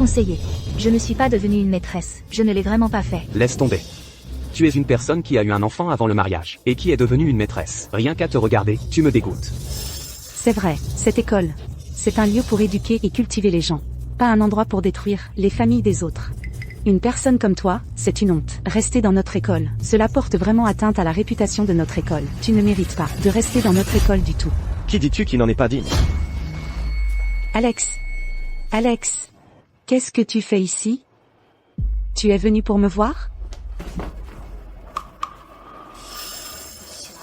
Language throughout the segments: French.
conseiller. Je ne suis pas devenue une maîtresse, je ne l'ai vraiment pas fait. Laisse tomber. Tu es une personne qui a eu un enfant avant le mariage, et qui est devenue une maîtresse. Rien qu'à te regarder, tu me dégoûtes. C'est vrai, cette école. C'est un lieu pour éduquer et cultiver les gens. Pas un endroit pour détruire les familles des autres. Une personne comme toi, c'est une honte. Rester dans notre école, cela porte vraiment atteinte à la réputation de notre école. Tu ne mérites pas de rester dans notre école du tout. Qui dis-tu qui n'en est pas digne? Alex. Alex. Qu'est-ce que tu fais ici? Tu es venu pour me voir?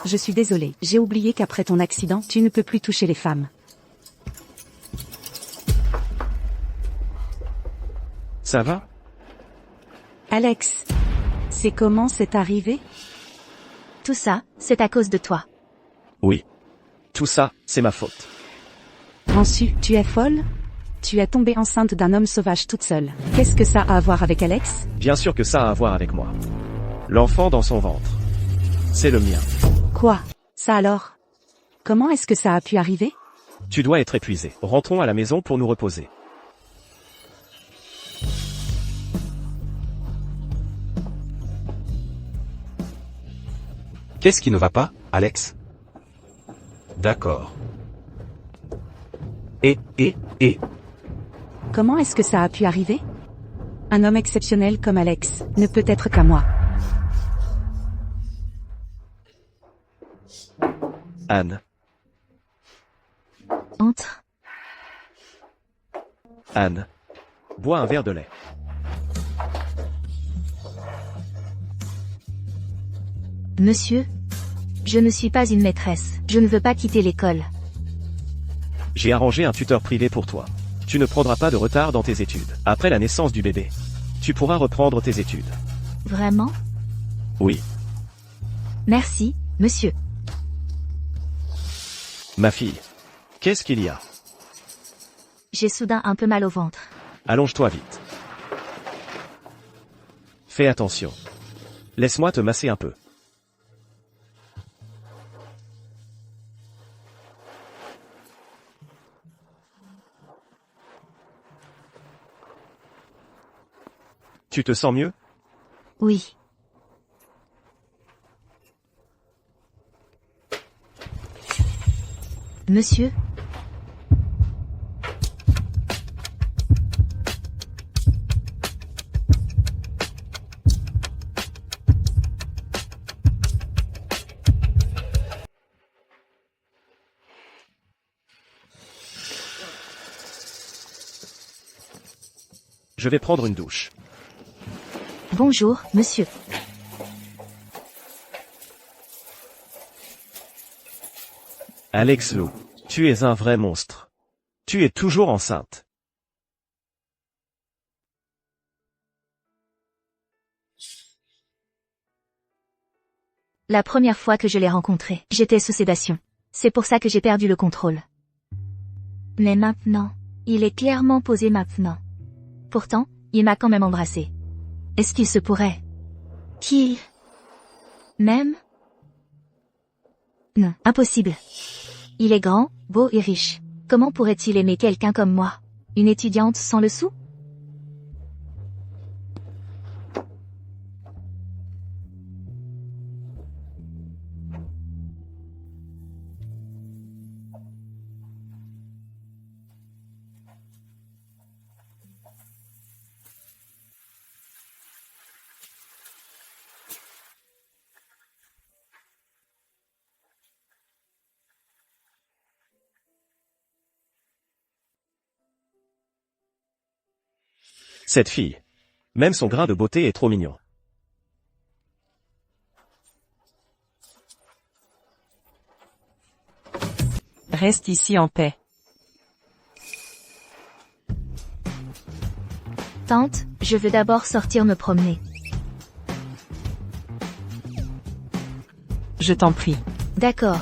Je suis désolée, j'ai oublié qu'après ton accident, tu ne peux plus toucher les femmes. Ça va? Alex. C'est comment c'est arrivé? Tout ça, c'est à cause de toi. Oui. Tout ça, c'est ma faute. Ransu, tu es folle? Tu es tombée enceinte d'un homme sauvage toute seule. Qu'est-ce que ça a à voir avec Alex? Bien sûr que ça a à voir avec moi. L'enfant dans son ventre. C'est le mien. Quoi? Ça alors? Comment est-ce que ça a pu arriver? Tu dois être épuisé. Rentrons à la maison pour nous reposer. Qu'est-ce qui ne va pas, Alex? D'accord. Et. Comment est-ce que ça a pu arriver? Un homme exceptionnel comme Alex ne peut être qu'à moi. Anne. Entre. Anne. Bois un verre de lait. Monsieur? Je ne suis pas une maîtresse, je ne veux pas quitter l'école. J'ai arrangé un tuteur privé pour toi. Tu ne prendras pas de retard dans tes études. Après la naissance du bébé, tu pourras reprendre tes études. Vraiment? Oui. Merci, monsieur. Ma fille. Qu'est-ce qu'il y a? J'ai soudain un peu mal au ventre. Allonge-toi vite. Fais attention. Laisse-moi te masser un peu. Tu te sens mieux? Oui. Monsieur? Je vais prendre une douche. Bonjour, monsieur. Alex Lou, tu es un vrai monstre. Tu es toujours enceinte. La première fois que je l'ai rencontré, j'étais sous sédation. C'est pour ça que j'ai perdu le contrôle. Mais maintenant, il est clairement posé maintenant. Pourtant, il m'a quand même embrassé. Est-ce qu'il se pourrait qu'il m'aime? Non, impossible. Il est grand, beau et riche. Comment pourrait-il aimer quelqu'un comme moi? Une étudiante sans le sou? Cette fille. Même son grain de beauté est trop mignon. Reste ici en paix. Tante, je veux d'abord sortir me promener. Je t'en prie. D'accord.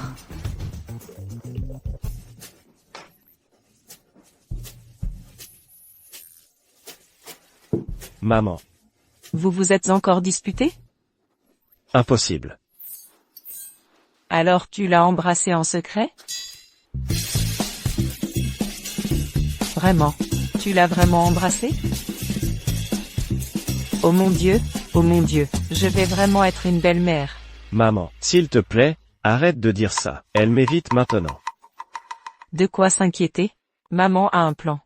Maman. Vous vous êtes encore disputé? Impossible. Alors tu l'as embrassé en secret? Vraiment? Tu l'as vraiment embrassé? Oh mon Dieu, je vais vraiment être une belle-mère. Maman, s'il te plaît, arrête de dire ça. Elle m'évite maintenant. De quoi s'inquiéter? Maman a un plan.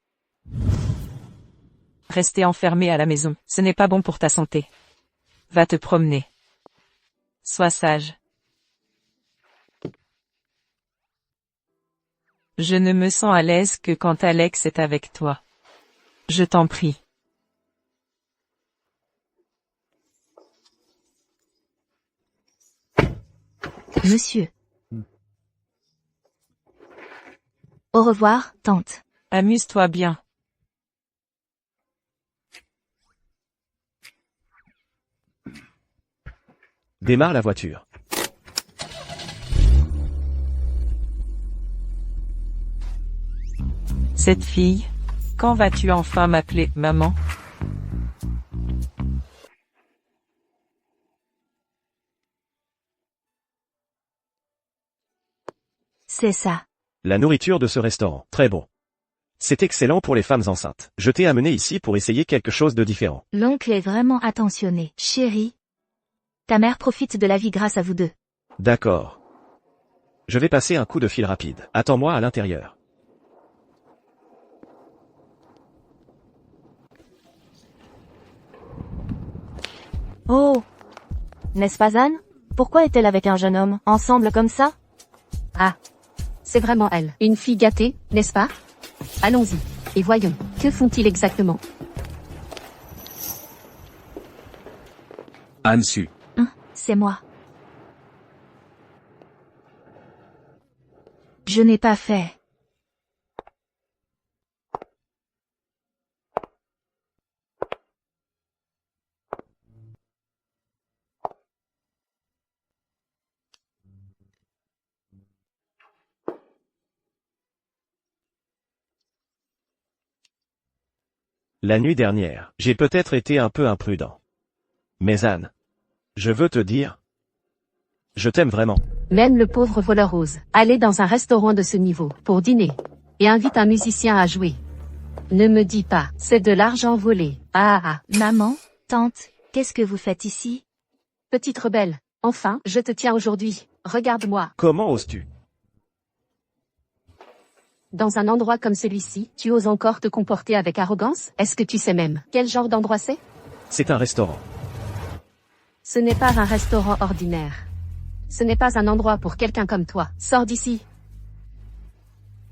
Rester enfermé à la maison, ce n'est pas bon pour ta santé. Va te promener. Sois sage. Je ne me sens à l'aise que quand Alex est avec toi. Je t'en prie. Monsieur. Au revoir, tante. Amuse-toi bien. Démarre la voiture. Cette fille, quand vas-tu enfin m'appeler maman? C'est ça. La nourriture de ce restaurant, très bon. C'est excellent pour les femmes enceintes. Je t'ai amené ici pour essayer quelque chose de différent. L'oncle est vraiment attentionné. Chérie. Ta mère profite de la vie grâce à vous deux. D'accord. Je vais passer un coup de fil rapide. Attends-moi à l'intérieur. Oh! N'est-ce pas Anne? Pourquoi est-elle avec un jeune homme, ensemble comme ça? Ah. C'est vraiment elle. Une fille gâtée, n'est-ce pas? Allons-y. Et voyons, que font-ils exactement? Anne Su. C'est moi. Je n'ai pas fait. La nuit dernière, j'ai peut-être été un peu imprudent. Mais Anne, je veux te dire, je t'aime vraiment. Même le pauvre voleur ose aller dans un restaurant de ce niveau pour dîner et invite un musicien à jouer. Ne me dis pas, c'est de l'argent volé. Ah. Maman, tante, qu'est-ce que vous faites ici? Petite rebelle, enfin, je te tiens aujourd'hui. Regarde-moi. Comment oses-tu? Dans un endroit comme celui-ci, tu oses encore te comporter avec arrogance? Est-ce que tu sais même quel genre d'endroit c'est? C'est un restaurant. Ce n'est pas un restaurant ordinaire. Ce n'est pas un endroit pour quelqu'un comme toi. Sors d'ici.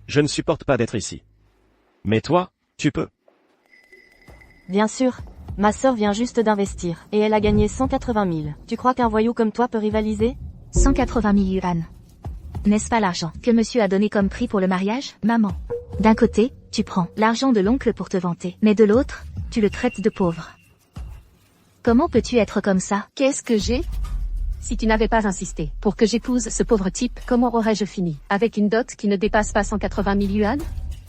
Je ne supporte pas d'être ici. Mais toi, tu peux. Bien sûr. Ma sœur vient juste d'investir, et elle a gagné 180 000. Tu crois qu'un voyou comme toi peut rivaliser? 180 000 yuan. N'est-ce pas l'argent que monsieur a donné comme prix pour le mariage, maman? D'un côté, tu prends l'argent de l'oncle pour te vanter, mais de l'autre, tu le traites de pauvre. Comment peux-tu être comme ça? Qu'est-ce que j'ai? Si tu n'avais pas insisté pour que j'épouse ce pauvre type, comment aurais-je fini? Avec une dot qui ne dépasse pas 180 000 yuan?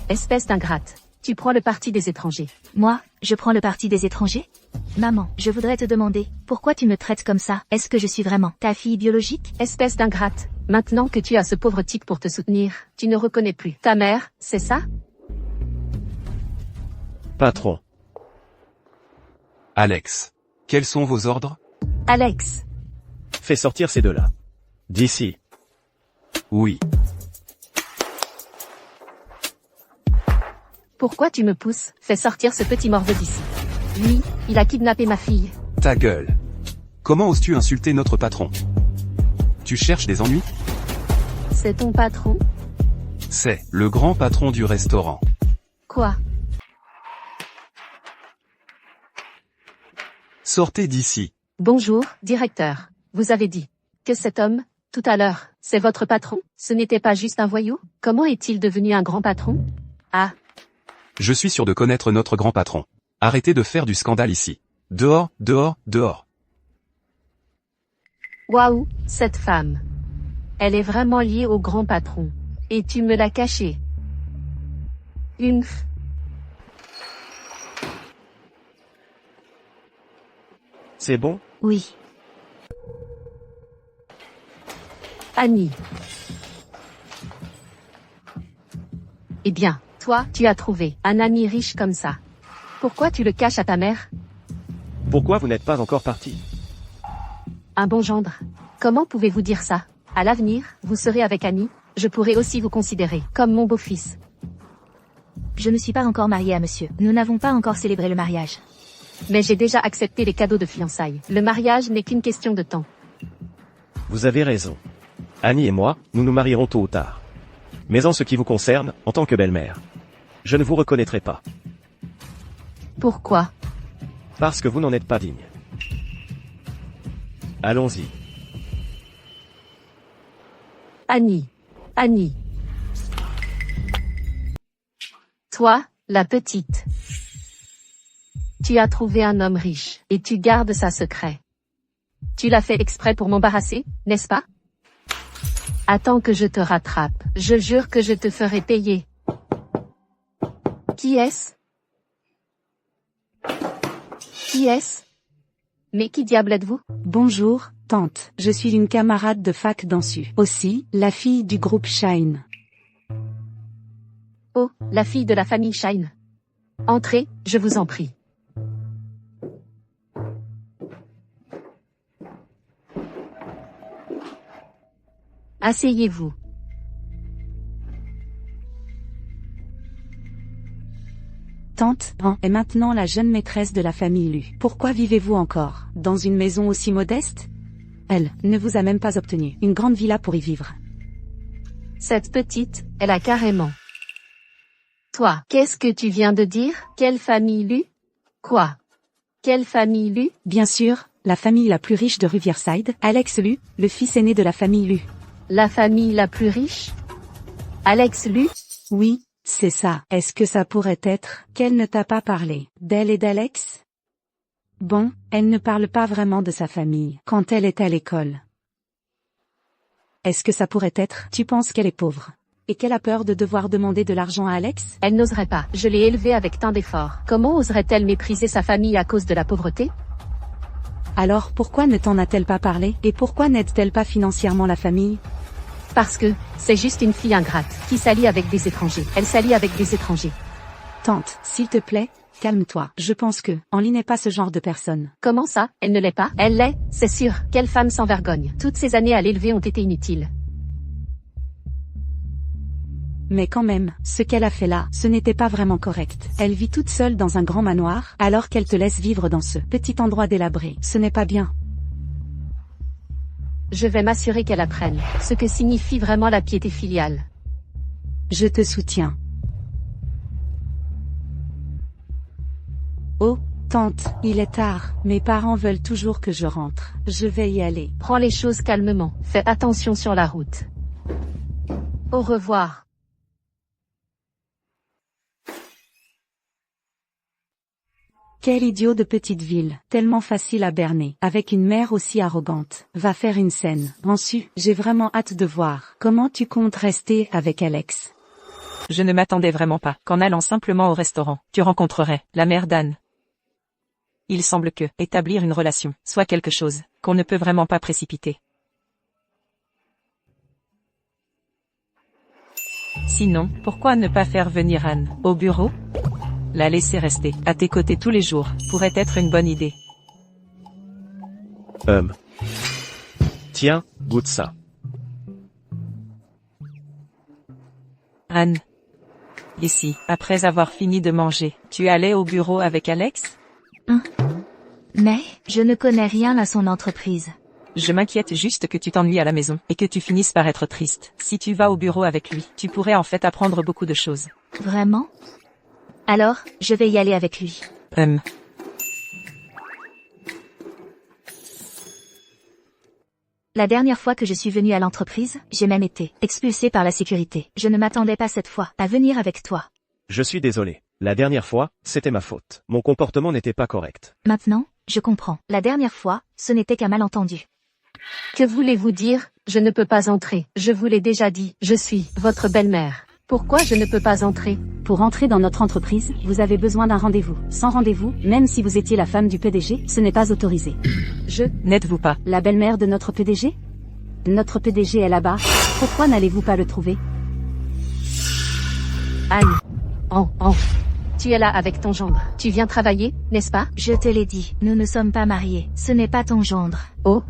Espèce d'ingrate. Tu prends le parti des étrangers. Moi, je prends le parti des étrangers? Maman, je voudrais te demander, pourquoi tu me traites comme ça? Est-ce que je suis vraiment ta fille biologique? Espèce d'ingrate. Maintenant que tu as ce pauvre type pour te soutenir, tu ne reconnais plus ta mère, c'est ça? Patron. Alex. Quels sont vos ordres? Alex. Fais sortir ces deux-là. D'ici. Oui. Pourquoi tu me pousses? Fais sortir ce petit morveux d'ici. Lui, il a kidnappé ma fille. Ta gueule. Comment oses-tu insulter notre patron? Tu cherches des ennuis? C'est ton patron? C'est le grand patron du restaurant. Quoi? Sortez d'ici. Bonjour, directeur. Vous avez dit que cet homme, tout à l'heure, c'est votre patron? Ce n'était pas juste un voyou? Comment est-il devenu un grand patron? Ah. Je suis sûr de connaître notre grand patron. Arrêtez de faire du scandale ici. Dehors, dehors, dehors. Waouh, cette femme. Elle est vraiment liée au grand patron. Et tu me l'as cachée. C'est bon? Oui. Annie. Eh bien, toi, tu as trouvé un ami riche comme ça. Pourquoi tu le caches à ta mère? Pourquoi vous n'êtes pas encore parti? Un bon gendre. Comment pouvez-vous dire ça? À l'avenir, vous serez avec Annie, je pourrai aussi vous considérer comme mon beau-fils. Je ne suis pas encore mariée à monsieur. Nous n'avons pas encore célébré le mariage. Mais j'ai déjà accepté les cadeaux de fiançailles. Le mariage n'est qu'une question de temps. Vous avez raison. Annie et moi, nous nous marierons tôt ou tard. Mais en ce qui vous concerne, en tant que belle-mère, je ne vous reconnaîtrai pas. Pourquoi? Parce que vous n'en êtes pas digne. Allons-y. Annie. Annie. Toi, la petite. Tu as trouvé un homme riche, et tu gardes ça secret. Tu l'as fait exprès pour m'embarrasser, n'est-ce pas? Attends que je te rattrape. Je jure que je te ferai payer. Qui est-ce? Qui est-ce? Mais qui diable êtes-vous? Bonjour, tante. Je suis une camarade de fac d'Ansu. Aussi, la fille du groupe Shine. Oh, la fille de la famille Shine. Entrez, je vous en prie. Asseyez-vous. Tante, An est maintenant la jeune maîtresse de la famille Lu. Pourquoi vivez-vous encore dans une maison aussi modeste? Elle ne vous a même pas obtenu une grande villa pour y vivre. Cette petite, elle a carrément. Toi, qu'est-ce que tu viens de dire? Quelle famille Lu? Quoi? Quelle famille Lu? Bien sûr, la famille la plus riche de Riverside, Alex Lu, le fils aîné de la famille Lu. La famille la plus riche? Alex Lu? Oui, c'est ça. Est-ce que ça pourrait être qu'elle ne t'a pas parlé d'elle et d'Alex? Bon, elle ne parle pas vraiment de sa famille quand elle est à l'école. Est-ce que ça pourrait être, tu penses qu'elle est pauvre et qu'elle a peur de devoir demander de l'argent à Alex? Elle n'oserait pas. Je l'ai élevée avec tant d'efforts. Comment oserait-elle mépriser sa famille à cause de la pauvreté? Alors pourquoi ne t'en a-t-elle pas parlé? Et pourquoi n'aide-t-elle pas financièrement la famille? Parce que, c'est juste une fille ingrate, qui s'allie avec des étrangers. Elle s'allie avec des étrangers. Tante, s'il te plaît, calme-toi. Je pense que, Annie n'est pas ce genre de personne. Comment ça? Elle ne l'est pas? Elle l'est, c'est sûr. Quelle femme sans vergogne. Toutes ces années à l'élever ont été inutiles. Mais quand même, ce qu'elle a fait là, ce n'était pas vraiment correct. Elle vit toute seule dans un grand manoir, alors qu'elle te laisse vivre dans ce petit endroit délabré. Ce n'est pas bien. Je vais m'assurer qu'elle apprenne ce que signifie vraiment la piété filiale. Je te soutiens. Oh, tante, il est tard. Mes parents veulent toujours que je rentre. Je vais y aller. Prends les choses calmement. Fais attention sur la route. Au revoir. Quel idiot de petite ville, tellement facile à berner, avec une mère aussi arrogante. Va faire une scène. Ansu, j'ai vraiment hâte de voir comment tu comptes rester avec Alex. Je ne m'attendais vraiment pas qu'en allant simplement au restaurant, tu rencontrerais la mère d'Anne. Il semble que établir une relation soit quelque chose qu'on ne peut vraiment pas précipiter. Sinon, pourquoi ne pas faire venir Anne au bureau? La laisser rester à tes côtés tous les jours pourrait être une bonne idée. Tiens, goûte ça. Anne. Ici, après avoir fini de manger, tu allais au bureau avec Alex? Mais, je ne connais rien à son entreprise. Je m'inquiète juste que tu t'ennuies à la maison, et que tu finisses par être triste. Si tu vas au bureau avec lui, tu pourrais en fait apprendre beaucoup de choses. Vraiment? Alors, je vais y aller avec lui. La dernière fois que je suis venue à l'entreprise, j'ai même été expulsée par la sécurité. Je ne m'attendais pas cette fois à venir avec toi. Je suis désolé. La dernière fois, c'était ma faute. Mon comportement n'était pas correct. Maintenant, je comprends. La dernière fois, ce n'était qu'un malentendu. Que voulez-vous dire? Je ne peux pas entrer. Je vous l'ai déjà dit, je suis votre belle-mère. Pourquoi je ne peux pas entrer? Pour entrer dans notre entreprise, vous avez besoin d'un rendez-vous. Sans rendez-vous, même si vous étiez la femme du PDG, ce n'est pas autorisé. N'êtes-vous pas La belle-mère de notre PDG? Notre PDG est là-bas. Pourquoi n'allez-vous pas le trouver? Anne. Tu es là avec ton gendre. Tu viens travailler, n'est-ce pas? Je te l'ai dit, nous ne sommes pas mariés. Ce n'est pas ton gendre. Oh,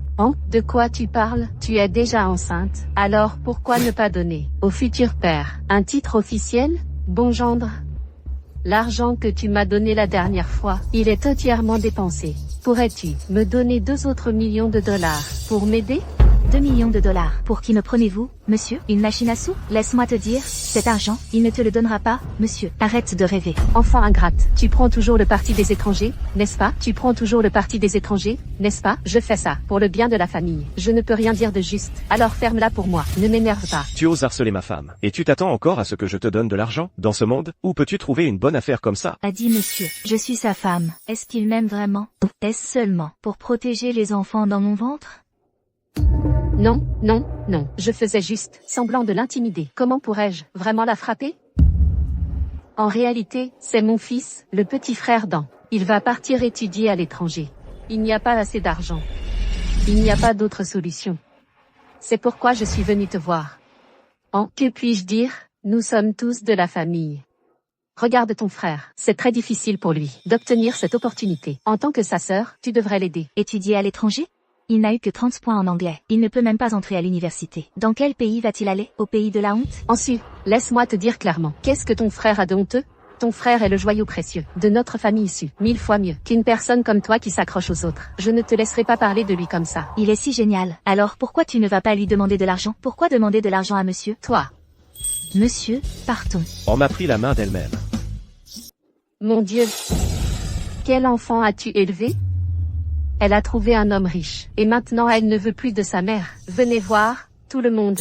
de quoi tu parles? Tu es déjà enceinte. Alors pourquoi ne pas donner au futur père un titre officiel? Bon gendre. L'argent que tu m'as donné la dernière fois, il est entièrement dépensé. Pourrais-tu me donner 2 autres millions de dollars pour m'aider? 2 millions de dollars. Pour qui me prenez-vous, monsieur? Une machine à sous? Laisse-moi te dire, cet argent, il ne te le donnera pas, monsieur. Arrête de rêver. Enfant ingrate, tu prends toujours le parti des étrangers, n'est-ce pas? Tu prends toujours le parti des étrangers, n'est-ce pas? Je fais ça, pour le bien de la famille. Je ne peux rien dire de juste. Alors ferme-la pour moi, ne m'énerve pas. Tu oses harceler ma femme. Et tu t'attends encore à ce que je te donne de l'argent? Dans ce monde, où peux-tu trouver une bonne affaire comme ça? A dit monsieur, je suis sa femme. Est-ce qu'il m'aime vraiment? Est-ce seulement pour protéger les enfants dans mon ventre? Non, non, non. Je faisais juste semblant de l'intimider. Comment pourrais-je vraiment la frapper? En réalité, c'est mon fils, le petit frère d'An. Il va partir étudier à l'étranger. Il n'y a pas assez d'argent. Il n'y a pas d'autre solution. C'est pourquoi je suis venue te voir. Que puis-je dire? Nous sommes tous de la famille. Regarde ton frère. C'est très difficile pour lui d'obtenir cette opportunité. En tant que sa sœur, tu devrais l'aider. Étudier à l'étranger? Il n'a eu que 30 points en anglais. Il ne peut même pas entrer à l'université. Dans quel pays va-t-il aller? Au pays de la honte? Ensuite, laisse-moi te dire clairement. Qu'est-ce que ton frère a de honteux? Ton frère est le joyau précieux de notre famille issue. 1000 fois mieux qu'une personne comme toi qui s'accroche aux autres. Je ne te laisserai pas parler de lui comme ça. Il est si génial. Alors pourquoi tu ne vas pas lui demander de l'argent? Pourquoi demander de l'argent à monsieur? Toi. Monsieur, partons. On m'a pris la main d'elle-même. Mon Dieu. Quel enfant as-tu élevé? Elle a trouvé un homme riche. Et maintenant elle ne veut plus de sa mère. Venez voir, tout le monde.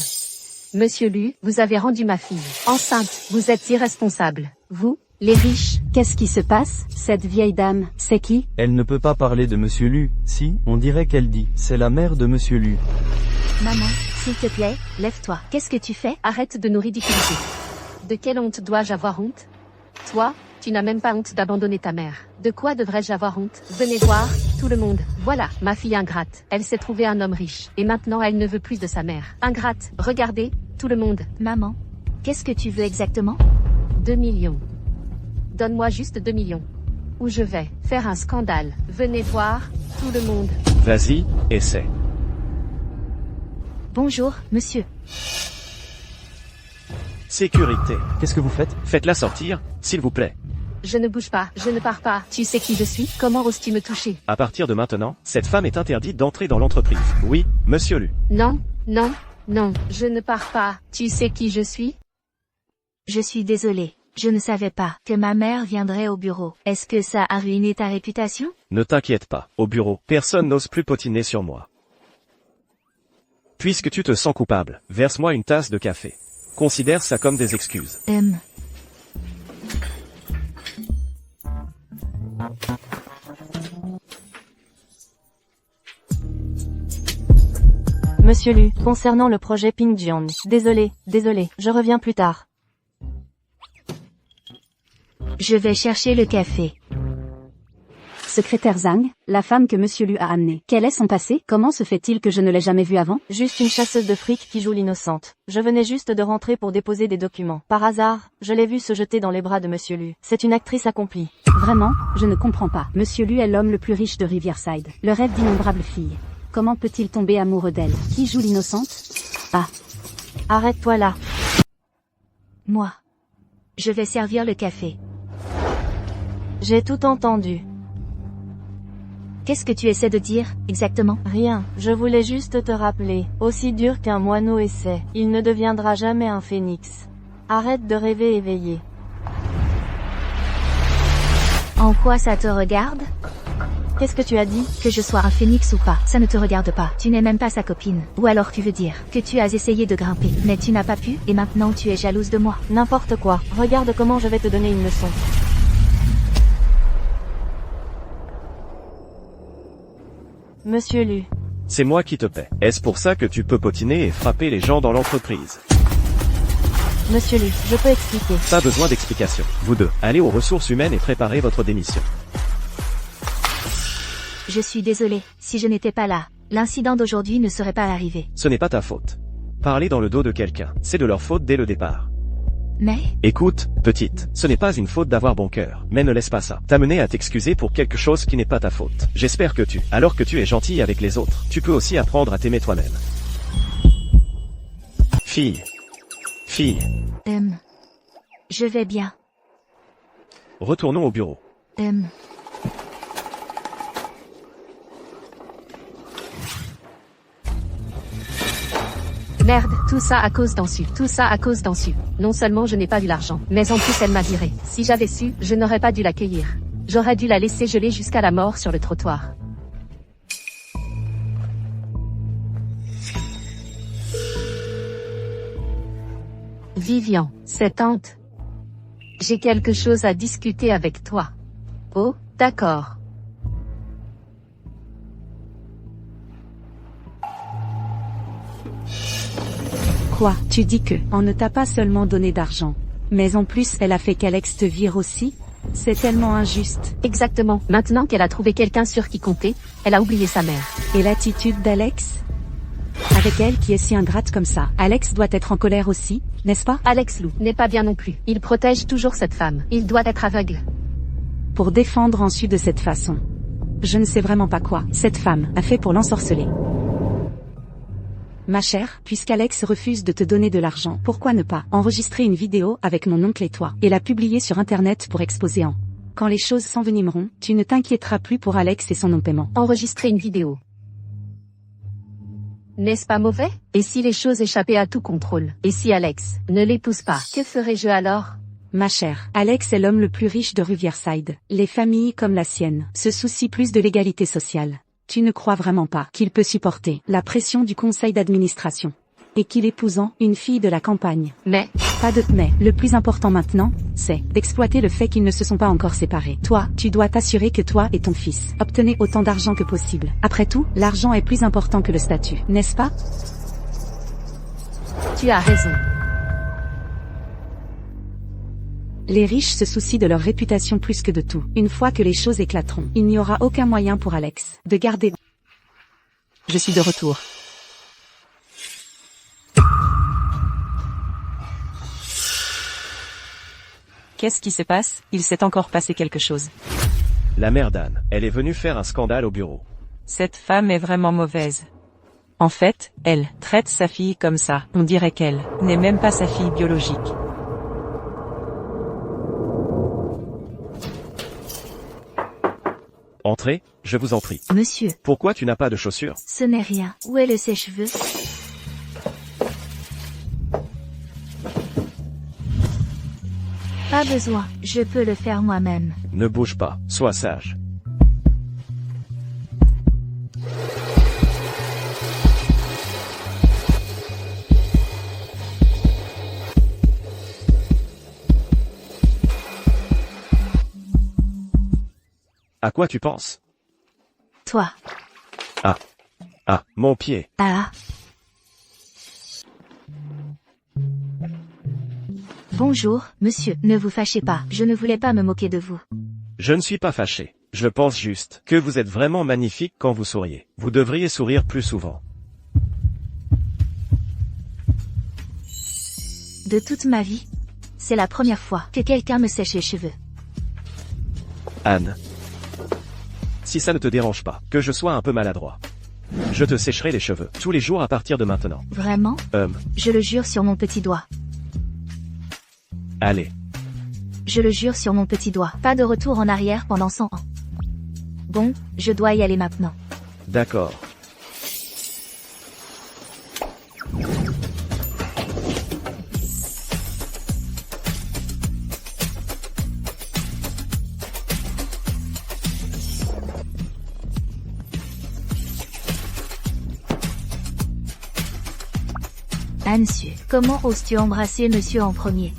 Monsieur Lu, vous avez rendu ma fille enceinte. Vous êtes irresponsable. Vous, les riches. Qu'est-ce qui se passe? Cette vieille dame, c'est qui? Elle ne peut pas parler de Monsieur Lu. Si, on dirait qu'elle dit. C'est la mère de Monsieur Lu. Maman, s'il te plaît, lève-toi. Qu'est-ce que tu fais? Arrête de nous ridiculiser. De quelle honte dois-je avoir honte? Toi, tu n'as même pas honte d'abandonner ta mère. De quoi devrais-je avoir honte? Venez voir, tout le monde. Voilà, ma fille ingrate. Elle s'est trouvée un homme riche. Et maintenant elle ne veut plus de sa mère. Ingrate, regardez, tout le monde. Maman, qu'est-ce que tu veux exactement? 2 millions. Donne-moi juste 2 millions. Ou je vais faire un scandale. Venez voir, tout le monde. Vas-y, essaie. Bonjour, monsieur. Sécurité. Qu'est-ce que vous faites? Faites-la sortir, s'il vous plaît. Je ne bouge pas, je ne pars pas. Tu sais qui je suis? Comment oses-tu me toucher? À partir de maintenant, cette femme est interdite d'entrer dans l'entreprise. Oui, monsieur Lu. Non, non, non, je ne pars pas. Tu sais qui je suis? Je suis désolée. Je ne savais pas que ma mère viendrait au bureau. Est-ce que ça a ruiné ta réputation? Ne t'inquiète pas. Au bureau, personne n'ose plus potiner sur moi. Puisque tu te sens coupable, verse-moi une tasse de café. Considère ça comme des excuses. Monsieur Lu, concernant le projet Pingjian. Désolé, je reviens plus tard. Je vais chercher le café. Secrétaire Zhang, la femme que Monsieur Lu a amenée. Quel est son passé? Comment se fait-il que je ne l'ai jamais vue avant? Juste une chasseuse de fric qui joue l'innocente. Je venais juste de rentrer pour déposer des documents. Par hasard, je l'ai vue se jeter dans les bras de Monsieur Lu. C'est une actrice accomplie. Vraiment, je ne comprends pas. Monsieur Lu est l'homme le plus riche de Riverside. Le rêve d'innombrables filles. Comment peut-il tomber amoureux d'elle? Qui joue l'innocente? Ah. Arrête-toi là. Moi. Je vais servir le café. J'ai tout entendu. Qu'est-ce que tu essaies de dire, exactement? Rien, je voulais juste te rappeler, aussi dur qu'un moineau essaie, il ne deviendra jamais un phénix. Arrête de rêver éveillé. En quoi ça te regarde? Qu'est-ce que tu as dit? Que je sois un phénix ou pas, ça ne te regarde pas. Tu n'es même pas sa copine. Ou alors tu veux dire que tu as essayé de grimper, mais tu n'as pas pu, et maintenant tu es jalouse de moi. N'importe quoi, regarde comment je vais te donner une leçon. Monsieur Lu. C'est moi qui te paie. Est-ce pour ça que tu peux potiner et frapper les gens dans l'entreprise? Monsieur Lu, je peux expliquer. Pas besoin d'explication. Vous deux, allez aux ressources humaines et préparez votre démission. Je suis désolée, si je n'étais pas là, l'incident d'aujourd'hui ne serait pas arrivé. Ce n'est pas ta faute. Parler dans le dos de quelqu'un, c'est de leur faute dès le départ. Mais, Écoute, petite, ce n'est pas une faute d'avoir bon cœur, mais ne laisse pas ça t'amener à t'excuser pour quelque chose qui n'est pas ta faute. J'espère que alors que tu es gentille avec les autres, tu peux aussi apprendre à t'aimer toi-même. Fille. je vais bien. Retournons au bureau. Merde, tout ça à cause d'Ansu. Non seulement je n'ai pas eu l'argent, mais en plus elle m'a viré. Si j'avais su, je n'aurais pas dû l'accueillir. J'aurais dû la laisser geler jusqu'à la mort sur le trottoir. Vivian, c'est tante. J'ai quelque chose à discuter avec toi. Oh, d'accord. Quoi, tu dis que, on ne t'a pas seulement donné d'argent, mais en plus elle a fait qu'Alex te vire aussi? C'est tellement injuste. Exactement. Maintenant qu'elle a trouvé quelqu'un sur qui compter, elle a oublié sa mère. Et l'attitude d'Alex? Avec elle qui est si ingrate comme ça, Alex doit être en colère aussi, n'est-ce pas? Alex Lou n'est pas bien non plus. Il protège toujours cette femme. Il doit être aveugle. Pour défendre Ansu de cette façon. Je ne sais vraiment pas quoi cette femme a fait pour l'ensorceler. Ma chère, puisqu'Alex refuse de te donner de l'argent, pourquoi ne pas enregistrer une vidéo avec mon oncle et toi, et la publier sur internet pour exposer en. Quand les choses s'envenimeront, tu ne t'inquiéteras plus pour Alex et son non-paiement. Enregistrer une vidéo. N'est-ce pas mauvais? Et si les choses échappaient à tout contrôle? Et si Alex ne l'épouse pas? Que ferais-je alors? Ma chère, Alex est l'homme le plus riche de Riverside. Les familles comme la sienne se soucient plus de l'égalité sociale. Tu ne crois vraiment pas qu'il peut supporter la pression du conseil d'administration? Et qu'il épousant une fille de la campagne. Mais, pas de mais. Le plus important maintenant, c'est d'exploiter le fait qu'ils ne se sont pas encore séparés. Toi, tu dois t'assurer que toi et ton fils obtenez autant d'argent que possible. Après tout, l'argent est plus important que le statut, n'est-ce pas? tu as raison. Les riches se soucient de leur réputation plus que de tout. Une fois que les choses éclateront, il n'y aura aucun moyen pour Alex de garder. Je suis de retour. Qu'est-ce qui se passe? Il s'est encore passé quelque chose. La mère d'Anne, elle est venue faire un scandale au bureau. Cette femme est vraiment mauvaise. En fait, elle traite sa fille comme ça. On dirait qu'elle n'est même pas sa fille biologique. Entrez, je vous en prie. Monsieur, Pourquoi tu n'as pas de chaussures? ce n'est rien. Où est le sèche-cheveux? Pas besoin, je peux le faire moi-même. Ne bouge pas, sois sage. À quoi tu penses? Toi. Ah, mon pied. Ah. Bonjour, monsieur, ne vous fâchez pas, je ne voulais pas me moquer de vous. Je ne suis pas fâché. Je pense juste que vous êtes vraiment magnifique quand vous souriez. Vous devriez sourire plus souvent. De toute ma vie, c'est la première fois que quelqu'un me sèche les cheveux. Anne. Si ça ne te dérange pas, que je sois un peu maladroit. Je te sécherai les cheveux, tous les jours à partir de maintenant. Vraiment? Je le jure sur mon petit doigt. Allez. Je le jure sur mon petit doigt. Pas de retour en arrière pendant 100 ans. Bon, je dois y aller maintenant. D'accord. Monsieur, comment oses-tu embrasser monsieur en premier?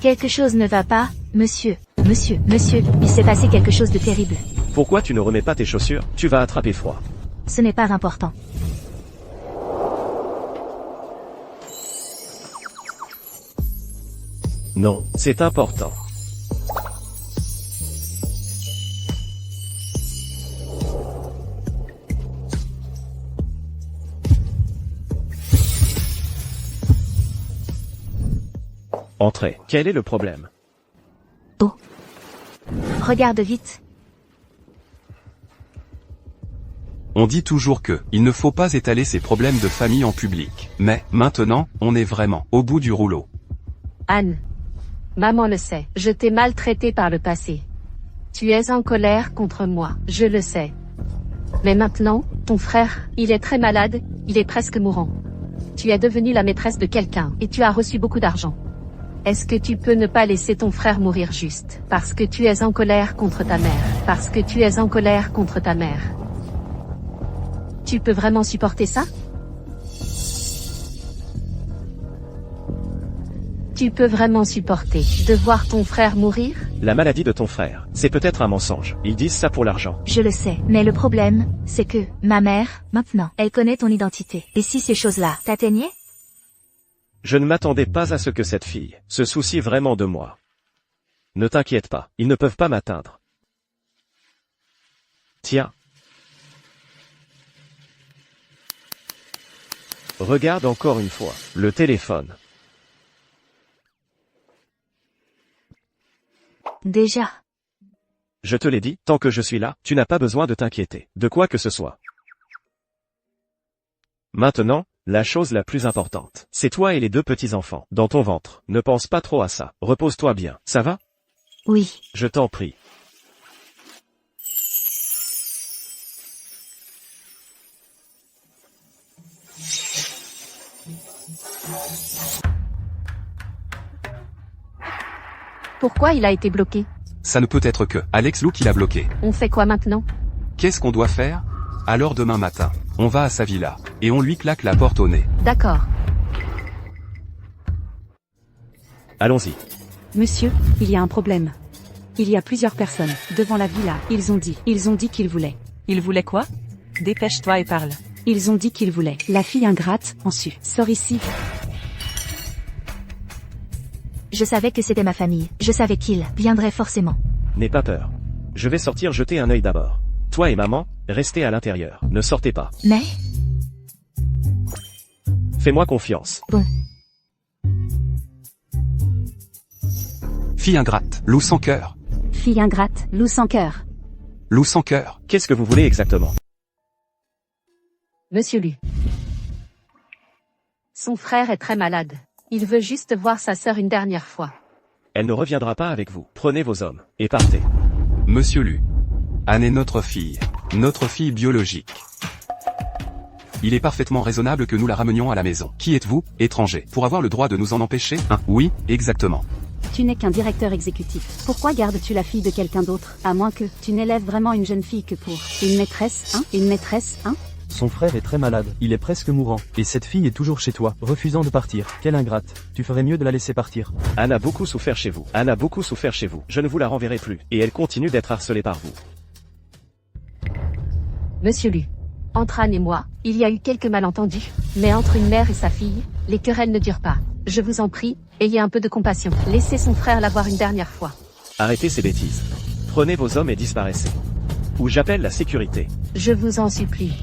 Quelque chose ne va pas, monsieur, il s'est passé quelque chose de terrible. Pourquoi tu ne remets pas tes chaussures? Tu vas attraper froid. Ce n'est pas important. Non, c'est important. Entrez. Quel est le problème? Regarde vite. On dit toujours que, il ne faut pas étaler ses problèmes de famille en public. Mais, maintenant, on est vraiment au bout du rouleau. Anne. Maman le sait. Je t'ai maltraité par le passé. Tu es en colère contre moi, je le sais. Mais maintenant, ton frère, il est très malade, il est presque mourant. Tu es devenue la maîtresse de quelqu'un, et tu as reçu beaucoup d'argent. Est-ce que tu peux ne pas laisser ton frère mourir juste, parce que tu es en colère contre ta mère, parce que tu es en colère contre ta mère? Tu peux vraiment supporter ça? Tu peux vraiment supporter de voir ton frère mourir? La maladie de ton frère, c'est peut-être un mensonge. Ils disent ça pour l'argent. Je le sais, mais le problème, c'est que, ma mère, maintenant, elle connaît ton identité. Et si ces choses-là t'atteignaient? Je ne m'attendais pas à ce que cette fille se soucie vraiment de moi. Ne t'inquiète pas, ils ne peuvent pas m'atteindre. Tiens. Regarde encore une fois, le téléphone. Déjà. Je te l'ai dit, tant que je suis là, tu n'as pas besoin de t'inquiéter, de quoi que ce soit. Maintenant, la chose la plus importante, c'est toi et les 2 petits-enfants, dans ton ventre. Ne pense pas trop à ça, repose-toi bien, ça va? Oui. Je t'en prie. Pourquoi il a été bloqué? Ça ne peut être que Alex Lou qui l'a bloqué. On fait quoi maintenant? Qu'est-ce qu'on doit faire? Alors demain matin, on va à sa villa, et on lui claque la porte au nez. D'accord. Allons-y. Monsieur, il y a un problème. Il y a plusieurs personnes, devant la villa, ils ont dit qu'ils voulaient. Il voulait quoi? Dépêche-toi et parle. Ils ont dit qu'ils voulaient. La fille ingrate, en su. Sors ici. Je savais que c'était ma famille. Je savais qu'ils viendraient forcément. N'aie pas peur. Je vais sortir jeter un œil d'abord. Toi et maman, restez à l'intérieur. Ne sortez pas. Mais? Fais-moi confiance. Bon. Fille ingrate, loup sans cœur. Fille ingrate, loup sans cœur. Loup sans cœur. Qu'est-ce que vous voulez exactement? Monsieur Lu. Son frère est très malade. Il veut juste voir sa sœur une dernière fois. Elle ne reviendra pas avec vous. Prenez vos hommes, et partez. Monsieur Lu. Anne est notre fille biologique. Il est parfaitement raisonnable que nous la ramenions à la maison. Qui êtes-vous, étranger, pour avoir le droit de nous en empêcher? Oui, exactement. Tu n'es qu'un directeur exécutif. Pourquoi gardes-tu la fille de quelqu'un d'autre? À moins que tu n'élèves vraiment une jeune fille que pour une maîtresse, hein? Une maîtresse, hein? Son frère est très malade, il est presque mourant, et cette fille est toujours chez toi, refusant de partir. Quelle ingrate. Tu ferais mieux de la laisser partir. Anne a beaucoup souffert chez vous. Anne a beaucoup souffert chez vous. Je ne vous la renverrai plus, et elle continue d'être harcelée par vous. Monsieur Lu. Entre Anne et moi, il y a eu quelques malentendus, mais entre une mère et sa fille, les querelles ne durent pas. Je vous en prie, ayez un peu de compassion. Laissez son frère la voir une dernière fois. Arrêtez ces bêtises. Prenez vos hommes et disparaissez. Ou j'appelle la sécurité. Je vous en supplie.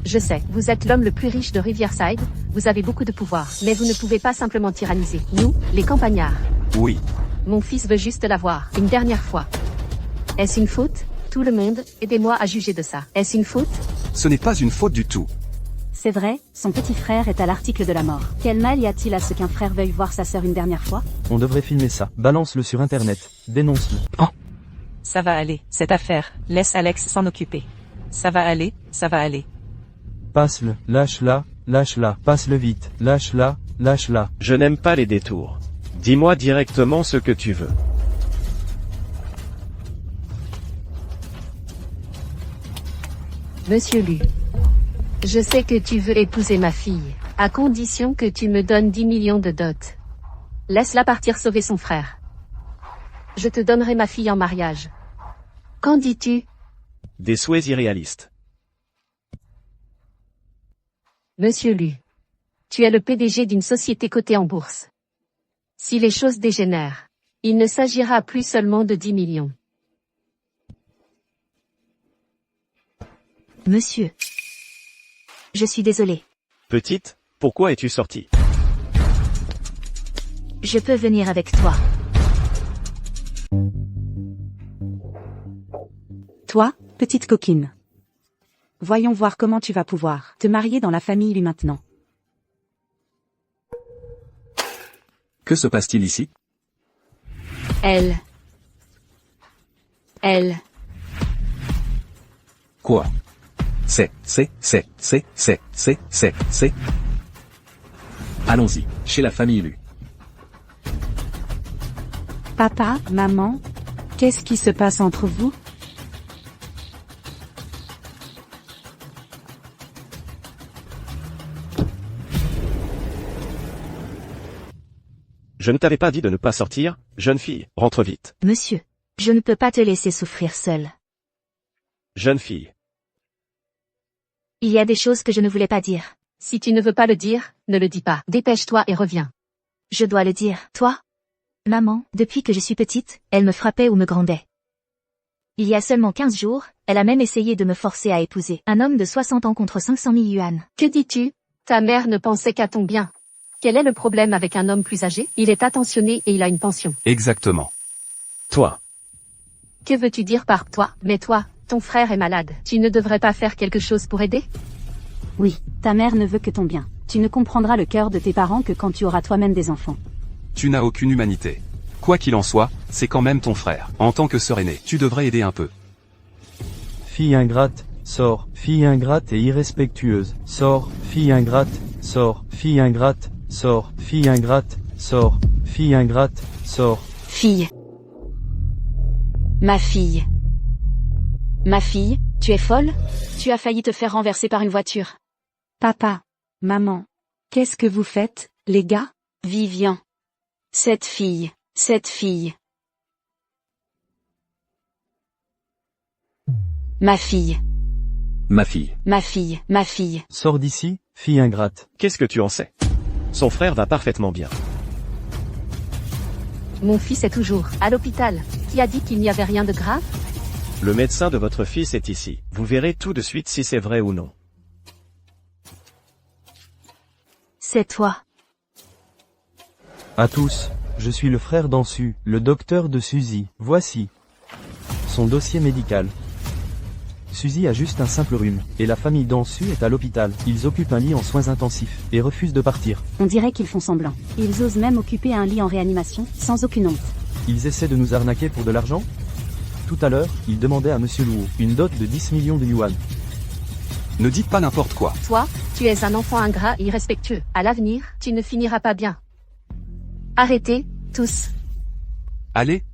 Je sais, vous êtes l'homme le plus riche de Riverside, vous avez beaucoup de pouvoir, mais vous ne pouvez pas simplement tyranniser. Nous, les campagnards. Oui. Mon fils veut juste la voir, une dernière fois. Est-ce une faute? Tout le monde, aidez-moi à juger de ça. Est-ce une faute? Ce n'est pas une faute du tout. C'est vrai, son petit frère est à l'article de la mort. Quel mal y a-t-il à ce qu'un frère veuille voir sa sœur une dernière fois? On devrait filmer ça. Balance-le sur internet. Dénonce-le. Ça va aller, cette affaire. Laisse Alex s'en occuper. Ça va aller, ça va aller. Passe-le, lâche-la, passe-le vite, lâche-la. Je n'aime pas les détours. Dis-moi directement ce que tu veux. Monsieur Lu. Je sais que tu veux épouser ma fille, à condition que tu me donnes 10 millions de dot. Laisse-la partir sauver son frère. Je te donnerai ma fille en mariage. Qu'en dis-tu? Des souhaits irréalistes. Monsieur Lu. Tu es le PDG d'une société cotée en bourse. Si les choses dégénèrent, il ne s'agira plus seulement de 10 millions. Monsieur. Je suis désolée. Petite, pourquoi es-tu sortie? Je peux venir avec toi. Toi, petite coquine. Voyons voir comment tu vas pouvoir te marier dans la famille lui maintenant. Que se passe-t-il ici? Elle. Quoi? C'est. Allons-y, chez la famille Lu. Papa, maman, qu'est-ce qui se passe entre vous? Je ne t'avais pas dit de ne pas sortir, jeune fille, rentre vite. Monsieur, je ne peux pas te laisser souffrir seule. Jeune fille. Il y a des choses que je ne voulais pas dire. Si tu ne veux pas le dire, ne le dis pas. Dépêche-toi et reviens. Je dois le dire. Toi? Maman, depuis que je suis petite, elle me frappait ou me grondait. Il y a seulement 15 jours, elle a même essayé de me forcer à épouser un homme de 60 ans contre 500 000 yuan. Que dis-tu? Ta mère ne pensait qu'à ton bien. Quel est le problème avec un homme plus âgé? Il est attentionné et il a une pension. Exactement. Toi. Que veux-tu dire par toi? Mais toi, ton frère est malade. Tu ne devrais pas faire quelque chose pour aider? Oui, ta mère ne veut que ton bien. Tu ne comprendras le cœur de tes parents que quand tu auras toi-même des enfants. Tu n'as aucune humanité. Quoi qu'il en soit, c'est quand même ton frère. En tant que sœur aînée, tu devrais aider un peu. Fille ingrate, sors. Fille ingrate et irrespectueuse. Sors. Fille ingrate, sors. Fille ingrate, sors. Fille ingrate, sors. Fille ingrate, sors. Fille. Ma fille. Ma fille, tu es folle? Tu as failli te faire renverser par une voiture. Papa. Maman. Qu'est-ce que vous faites, les gars? Vivian. Cette fille. Ma fille. Ma fille. Sors d'ici, fille ingrate. Qu'est-ce que tu en sais? Son frère va parfaitement bien. Mon fils est toujours à l'hôpital. Qui a dit qu'il n'y avait rien de grave? Le médecin de votre fils est ici. Vous verrez tout de suite si c'est vrai ou non. C'est toi. À tous, je suis le frère d'Ansu, le docteur de Suzy. Voici son dossier médical. Suzy a juste un simple rhume, et la famille d'Ansu est à l'hôpital. Ils occupent un lit en soins intensifs, et refusent de partir. On dirait qu'ils font semblant. Ils osent même occuper un lit en réanimation, sans aucune honte. Ils essaient de nous arnaquer pour de l'argent? Tout à l'heure, ils demandaient à Monsieur Luo une dot de 10 millions de yuan. Ne dites pas n'importe quoi. Toi, tu es un enfant ingrat et irrespectueux. À l'avenir, tu ne finiras pas bien. Arrêtez, tous. Allez.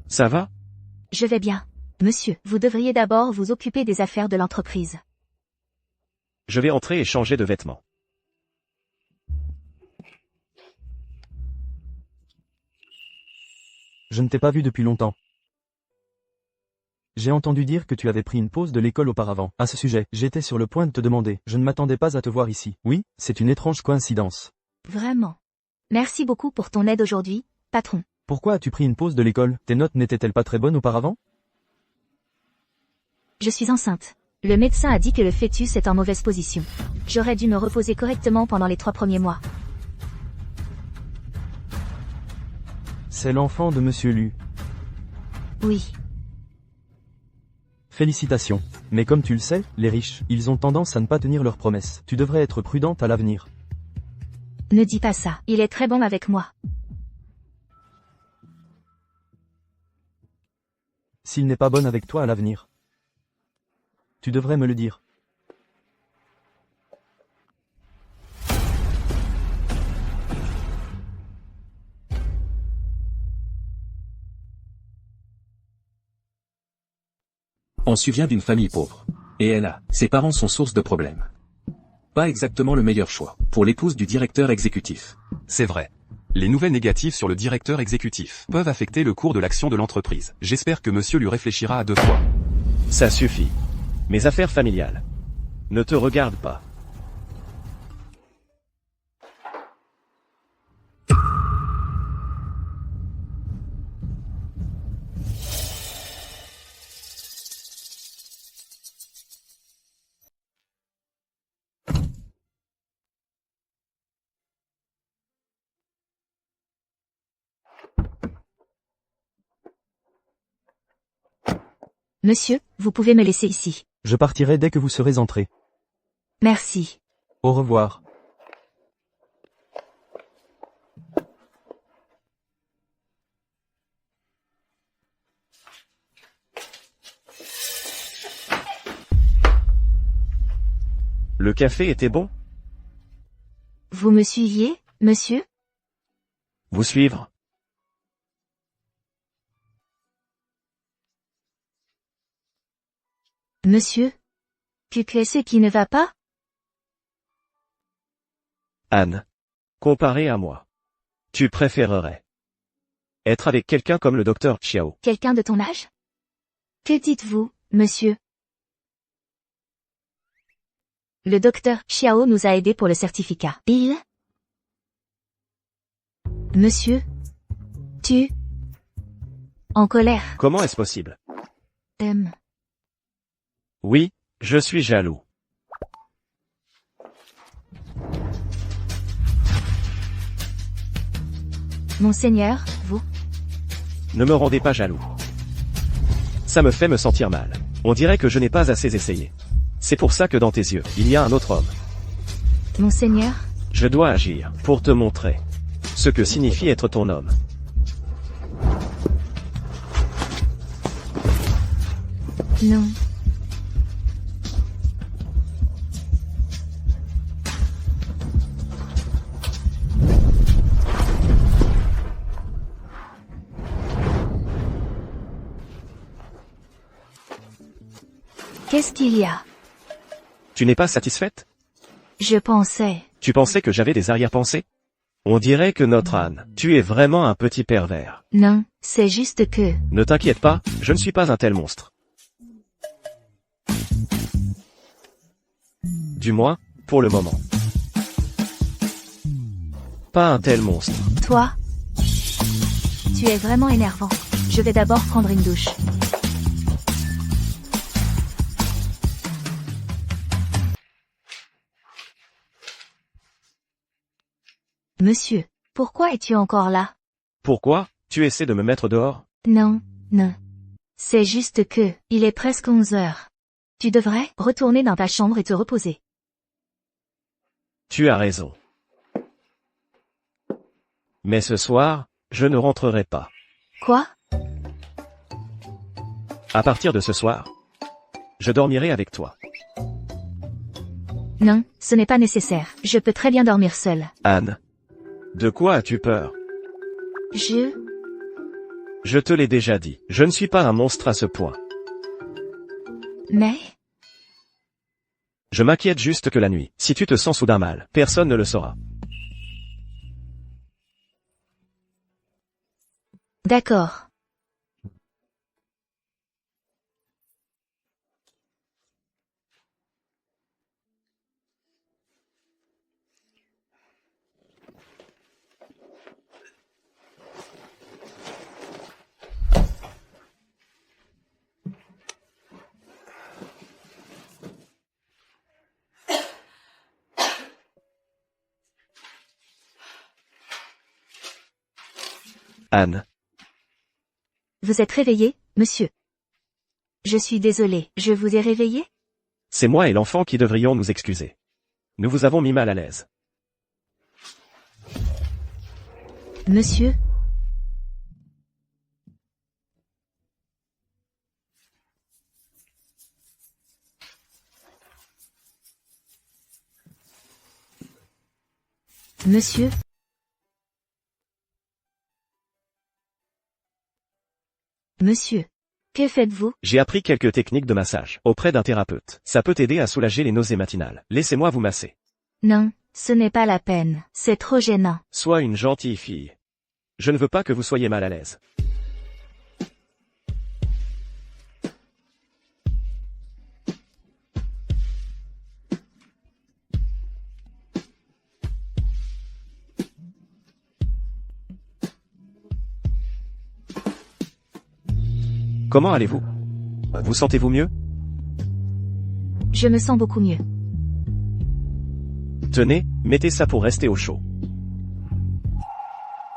Ça va? Je vais bien. Monsieur, vous devriez d'abord vous occuper des affaires de l'entreprise. Je vais entrer et changer de vêtements. Je ne t'ai pas vu depuis longtemps. J'ai entendu dire que tu avais pris une pause de l'école auparavant. À ce sujet, j'étais sur le point de te demander. Je ne m'attendais pas à te voir ici. Oui, c'est une étrange coïncidence. Vraiment. Merci beaucoup pour ton aide aujourd'hui, patron. Pourquoi as-tu pris une pause de l'école? Tes notes n'étaient-elles pas très bonnes auparavant? Je suis enceinte. Le médecin a dit que le fœtus est en mauvaise position. J'aurais dû me reposer correctement pendant les 3 premiers mois. C'est l'enfant de Monsieur Lu. Oui. Félicitations. Mais comme tu le sais, les riches, ils ont tendance à ne pas tenir leurs promesses. Tu devrais être prudente à l'avenir. Ne dis pas ça. Il est très bon avec moi. S'il n'est pas bon avec toi à l'avenir, tu devrais me le dire. Ansu vient d'une famille pauvre. Et ses parents sont source de problèmes. Pas exactement le meilleur choix pour l'épouse du directeur exécutif. C'est vrai. Les nouvelles négatives sur le directeur exécutif peuvent affecter le cours de l'action de l'entreprise. J'espère que monsieur lui réfléchira à 2 fois. Ça suffit. Mes affaires familiales ne te regardent pas. Monsieur, vous pouvez me laisser ici. Je partirai dès que vous serez entré. Merci. Au revoir. Le café était bon? Vous me suiviez, monsieur? Vous suivre? Monsieur? Qu'est-ce qui ne va pas? Anne. Comparé à moi. Tu préférerais être avec quelqu'un comme le docteur Xiao. Quelqu'un de ton âge? Que dites-vous, monsieur? Le docteur Xiao nous a aidés pour le certificat. Il? Monsieur? Tu? En colère? Comment est-ce possible? Oui, je suis jaloux. Monseigneur, vous? Ne me rendez pas jaloux. Ça me fait me sentir mal. On dirait que je n'ai pas assez essayé. C'est pour ça que dans tes yeux, il y a un autre homme. Monseigneur? Je dois agir, pour te montrer ce que signifie être ton homme. Non. Qu'est-ce qu'il y a? Tu n'es pas satisfaite? Je pensais. Tu pensais que j'avais des arrière-pensées? On dirait que notre Anne, tu es vraiment un petit pervers. Non, c'est juste que... Ne t'inquiète pas, je ne suis pas un tel monstre. Du moins, pour le moment. Pas un tel monstre. Toi? Tu es vraiment énervant. Je vais d'abord prendre une douche. Monsieur, pourquoi es-tu encore là? Pourquoi? Tu essaies de me mettre dehors? Non, non. C'est juste que, il est presque 11 heures. Tu devrais retourner dans ta chambre et te reposer. Tu as raison. Mais ce soir, je ne rentrerai pas. Quoi? À partir de ce soir, je dormirai avec toi. Non, ce n'est pas nécessaire. Je peux très bien dormir seule. Anne. De quoi as-tu peur? Je te l'ai déjà dit, je ne suis pas un monstre à ce point. Mais? Je m'inquiète juste que la nuit, si tu te sens soudain mal, personne ne le saura. D'accord. Anne. Vous êtes réveillé, monsieur? Je suis désolée, je vous ai réveillé? C'est moi et l'enfant qui devrions nous excuser. Nous vous avons mis mal à l'aise. Monsieur? Monsieur? Monsieur, que faites-vous? J'ai appris quelques techniques de massage auprès d'un thérapeute. Ça peut t'aider à soulager les nausées matinales. Laissez-moi vous masser. Non, ce n'est pas la peine. C'est trop gênant. Sois une gentille fille. Je ne veux pas que vous soyez mal à l'aise. Comment allez-vous? Vous sentez-vous mieux? Je me sens beaucoup mieux. Tenez, mettez ça pour rester au chaud.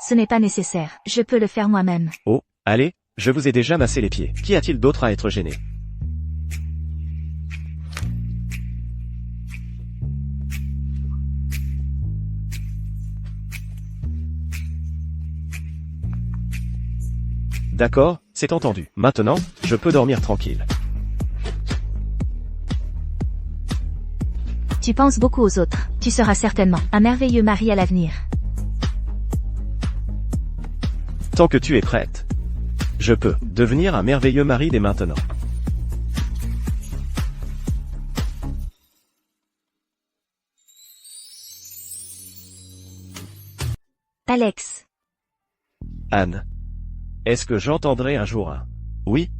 Ce n'est pas nécessaire, je peux le faire moi-même. Oh, allez, je vous ai déjà massé les pieds. Qu'y a-t-il d'autre à être gêné? D'accord, c'est entendu. Maintenant, je peux dormir tranquille. Tu penses beaucoup aux autres. Tu seras certainement un merveilleux mari à l'avenir. Tant que tu es prête. Je peux devenir un merveilleux mari dès maintenant. Alex. Anne. Est-ce que j'entendrai un jour un oui?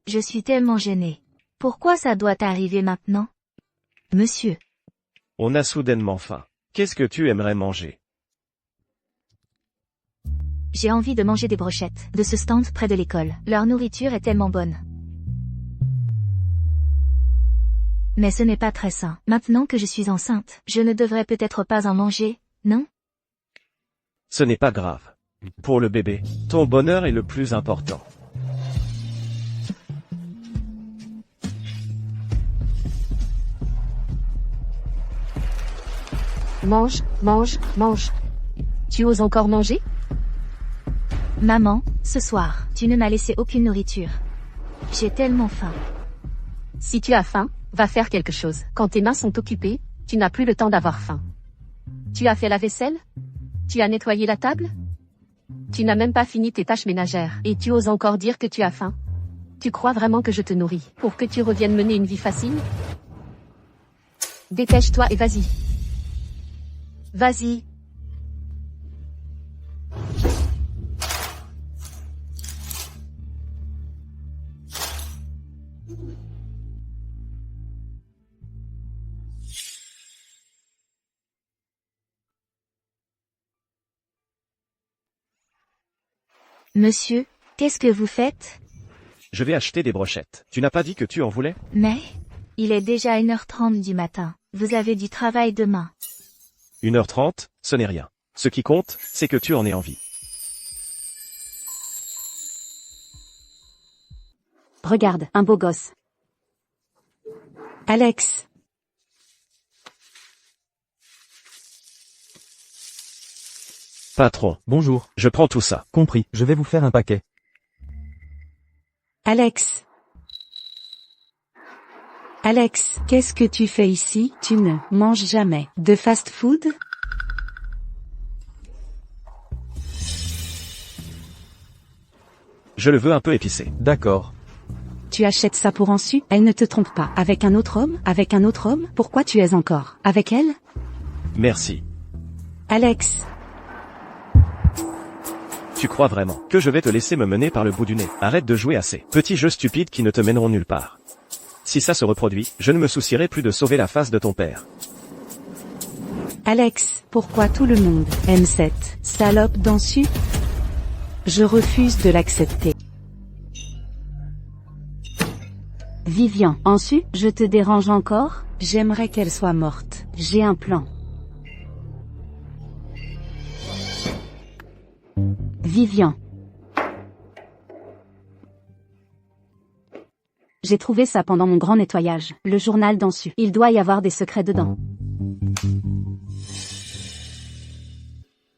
Je suis tellement gênée. Pourquoi ça doit arriver maintenant? Monsieur. On a soudainement faim. Qu'est-ce que tu aimerais manger? J'ai envie de manger des brochettes de ce stand près de l'école. Leur nourriture est tellement bonne. Mais ce n'est pas très sain. Maintenant que je suis enceinte, je ne devrais peut-être pas en manger, non? Ce n'est pas grave. Pour le bébé, ton bonheur est le plus important. Mange, mange, mange. Tu oses encore manger? Maman, ce soir, tu ne m'as laissé aucune nourriture. J'ai tellement faim. Si tu as faim, va faire quelque chose. Quand tes mains sont occupées, tu n'as plus le temps d'avoir faim. Tu as fait la vaisselle? Tu as nettoyé la table? Tu n'as même pas fini tes tâches ménagères. Et tu oses encore dire que tu as faim? Tu crois vraiment que je te nourris pour que tu reviennes mener une vie facile? Dépêche-toi et vas-y. Vas-y. Monsieur, qu'est-ce que vous faites? Je vais acheter des brochettes. Tu n'as pas dit que tu en voulais? Mais, il est déjà 1h30 du matin. Vous avez du travail demain. 1h30, ce n'est rien. Ce qui compte, c'est que tu en aies envie. Regarde, un beau gosse. Alex. Patron, Bonjour. je prends tout ça. Compris. Je vais vous faire un paquet. Alex. Alex, qu'est-ce que tu fais ici? Tu ne manges jamais de fast-food? Je le veux un peu épicé. D'accord. Tu achètes ça pour ensuite? Elle ne te trompe pas. Avec un autre homme? Avec un autre homme? Pourquoi tu es encore avec elle? Merci. Alex. Tu crois vraiment que je vais te laisser me mener par le bout du nez? Arrête de jouer à ces petits jeux stupides qui ne te mèneront nulle part. Si ça se reproduit, je ne me soucierai plus de sauver la face de ton père. Alex, pourquoi tout le monde aime cette salope dansu? Je refuse de l'accepter. Vivian, ensuite, je te dérange encore? J'aimerais qu'elle soit morte. J'ai un plan. Vivian. J'ai trouvé ça pendant mon grand nettoyage. Le journal d'Ansu. Il doit y avoir des secrets dedans.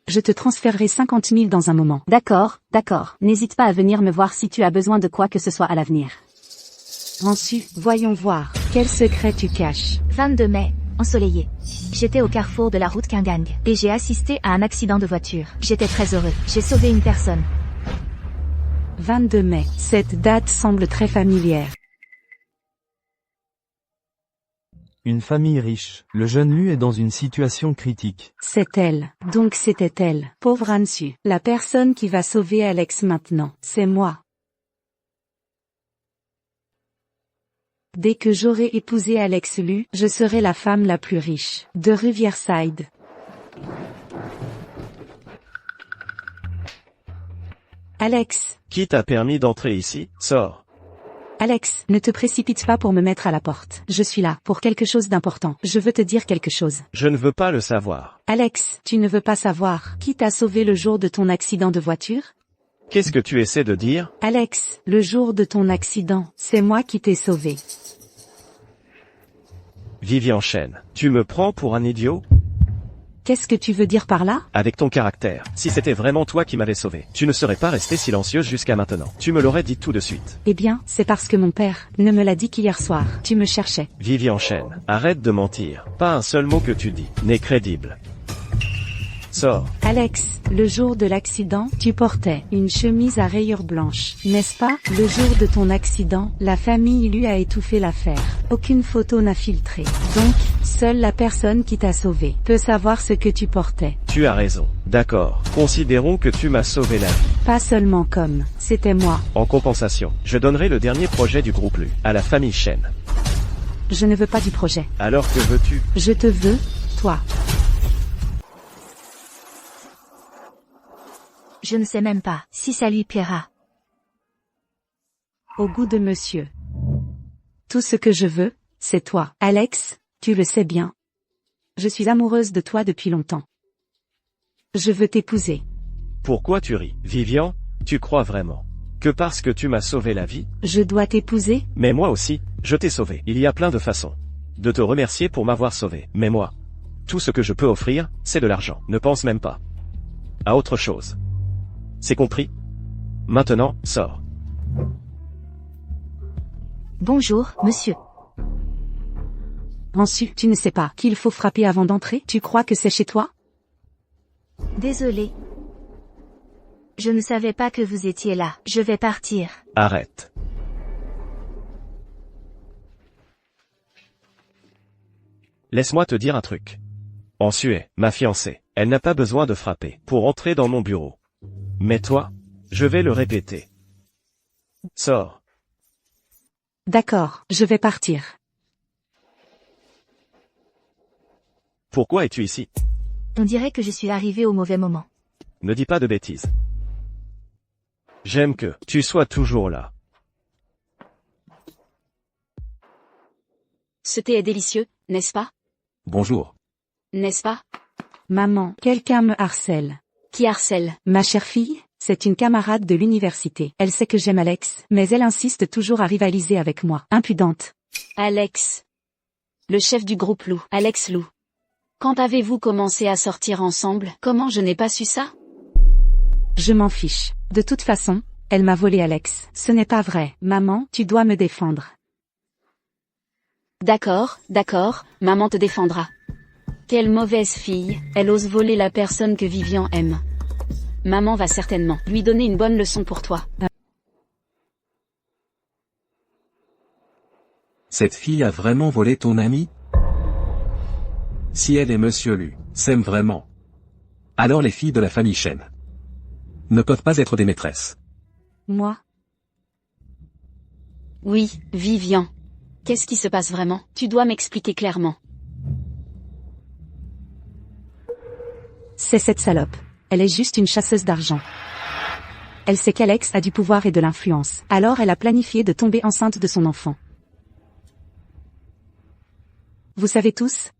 Je te transférerai 50 000 dans un moment. D'accord, d'accord. N'hésite pas à venir me voir si tu as besoin de quoi que ce soit à l'avenir. Ansu, voyons voir. Quel secret tu caches? 22 mai, ensoleillé. J'étais au carrefour de la route Kingang et j'ai assisté à un accident de voiture. J'étais très heureux. J'ai sauvé une personne. 22 mai. Cette date semble très familière. Une famille riche. Le jeune Lu est dans une situation critique. C'est elle. Donc c'était elle. Pauvre Ansu. La personne qui va sauver Alex maintenant, c'est moi. Dès que j'aurai épousé Alex Lu, je serai la femme la plus riche de Riverside. Alex. Qui t'a permis d'entrer ici? Sors. Alex, ne te précipite pas pour me mettre à la porte. Je suis là, pour quelque chose d'important. Je veux te dire quelque chose. Je ne veux pas le savoir. Alex, tu ne veux pas savoir qui t'a sauvé le jour de ton accident de voiture? Qu'est-ce que tu essaies de dire? Alex, le jour de ton accident, c'est moi qui t'ai sauvé. Vivian Chen, tu me prends pour un idiot? Qu'est-ce que tu veux dire par là? Avec ton caractère, si c'était vraiment toi qui m'avais sauvé, tu ne serais pas resté silencieuse jusqu'à maintenant. Tu me l'aurais dit tout de suite. Eh bien, c'est parce que mon père ne me l'a dit qu'hier soir. Tu me cherchais. Vivian Chen, arrête de mentir. Pas un seul mot que tu dis n'est crédible. Sors. Alex, le jour de l'accident, tu portais une chemise à rayures blanches, n'est-ce pas? Le jour de ton accident, la famille lui a étouffé l'affaire. Aucune photo n'a filtré. Donc, seule la personne qui t'a sauvé peut savoir ce que tu portais. Tu as raison. D'accord. Considérons que tu m'as sauvé la vie. Pas seulement comme, c'était moi. En compensation, je donnerai le dernier projet du groupe Lu à la famille Chen. Je ne veux pas du projet. Alors que veux-tu? Je te veux, toi. Je ne sais même pas si ça lui plaira. Au goût de monsieur. Tout ce que je veux, c'est toi. Alex, tu le sais bien. Je suis amoureuse de toi depuis longtemps. Je veux t'épouser. Pourquoi tu ris, Vivian? Tu crois vraiment que parce que tu m'as sauvé la vie? Je dois t'épouser? Mais moi aussi, je t'ai sauvé. Il y a plein de façons de te remercier pour m'avoir sauvé. Mais moi, tout ce que je peux offrir, c'est de l'argent. Ne pense même pas à autre chose. C'est compris? Maintenant, sors. Bonjour, monsieur. Ensuite, tu ne sais pas qu'il faut frapper avant d'entrer? Tu crois que c'est chez toi? Désolé. Je ne savais pas que vous étiez là. Je vais partir. Arrête. Laisse-moi te dire un truc. En Sué, ma fiancée, elle n'a pas besoin de frapper pour entrer dans mon bureau. Mais toi, je vais le répéter. Sors. D'accord, je vais partir. Pourquoi es-tu ici? On dirait que je suis arrivée au mauvais moment. Ne dis pas de bêtises. J'aime que tu sois toujours là. Ce thé est délicieux, n'est-ce pas? Bonjour. N'est-ce pas? Maman, quelqu'un me harcèle. Qui harcèle? Ma chère fille, c'est une camarade de l'université. Elle sait que j'aime Alex, mais elle insiste toujours à rivaliser avec moi. Impudente. Alex. Le chef du groupe Lou, Alex Lou. Quand avez-vous commencé à sortir ensemble? Comment je n'ai pas su ça? Je m'en fiche. De toute façon, elle m'a volé Alex. Ce n'est pas vrai. Maman, tu dois me défendre. D'accord, maman te défendra. Quelle mauvaise fille, elle ose voler la personne que Vivian aime. Maman va certainement lui donner une bonne leçon pour toi. Cette fille a vraiment volé ton ami? Si elle et Monsieur Lu s'aiment vraiment, alors les filles de la famille Chen ne peuvent pas être des maîtresses. Moi? Oui, Vivian. Qu'est-ce qui se passe vraiment? Tu dois m'expliquer clairement. C'est cette salope. Elle est juste une chasseuse d'argent. Elle sait qu'Alex a du pouvoir et de l'influence. Alors elle a planifié de tomber enceinte de son enfant. Vous savez tous?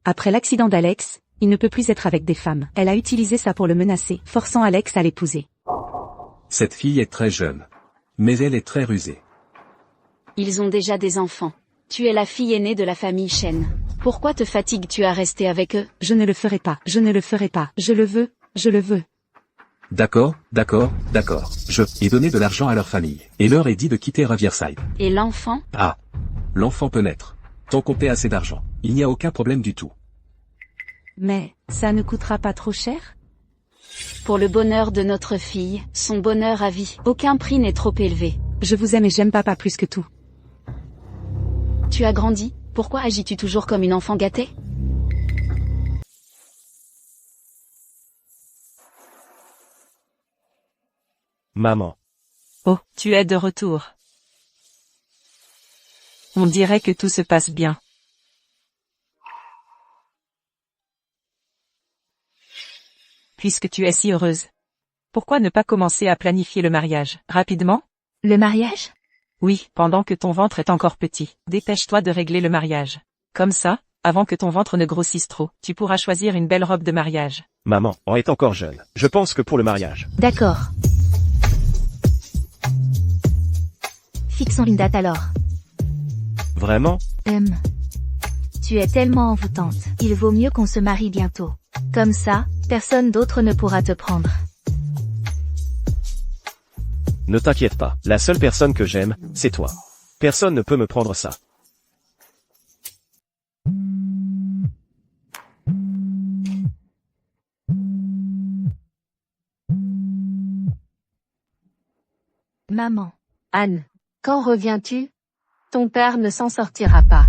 Après l'accident d'Alex, il ne peut plus être avec des femmes. Elle a utilisé ça pour le menacer, forçant Alex à l'épouser. Cette fille est très jeune. Mais elle est très rusée. Ils ont déjà des enfants. Tu es la fille aînée de la famille Chen. Pourquoi te fatigues-tu à rester avec eux? Je ne le ferai pas. Je ne le ferai pas. Je le veux. Je le veux. D'accord. Je ai donné de l'argent à leur famille. Et leur ai dit de quitter Riverside. Et l'enfant? Ah. L'enfant peut naître. Tant qu'on paie assez d'argent. Il n'y a aucun problème du tout. Mais, ça ne coûtera pas trop cher? Pour le bonheur de notre fille, son bonheur à vie, aucun prix n'est trop élevé. Je vous aime et j'aime papa plus que tout. Tu as grandi, pourquoi agis-tu toujours comme une enfant gâtée? Maman. Oh, tu es de retour. On dirait que tout se passe bien. Puisque tu es si heureuse. Pourquoi ne pas commencer à planifier le mariage, rapidement? Le mariage? Oui, pendant que ton ventre est encore petit. Dépêche-toi de régler le mariage. Comme ça, avant que ton ventre ne grossisse trop, tu pourras choisir une belle robe de mariage. Maman, on est encore jeune. Je pense que pour le mariage. D'accord. Fixons une date alors. Vraiment? Tu es tellement envoûtante. Il vaut mieux qu'on se marie bientôt. Comme ça, personne d'autre ne pourra te prendre. Ne t'inquiète pas, la seule personne que j'aime, c'est toi. Personne ne peut me prendre ça. Maman. Anne, quand reviens-tu? Ton père ne s'en sortira pas.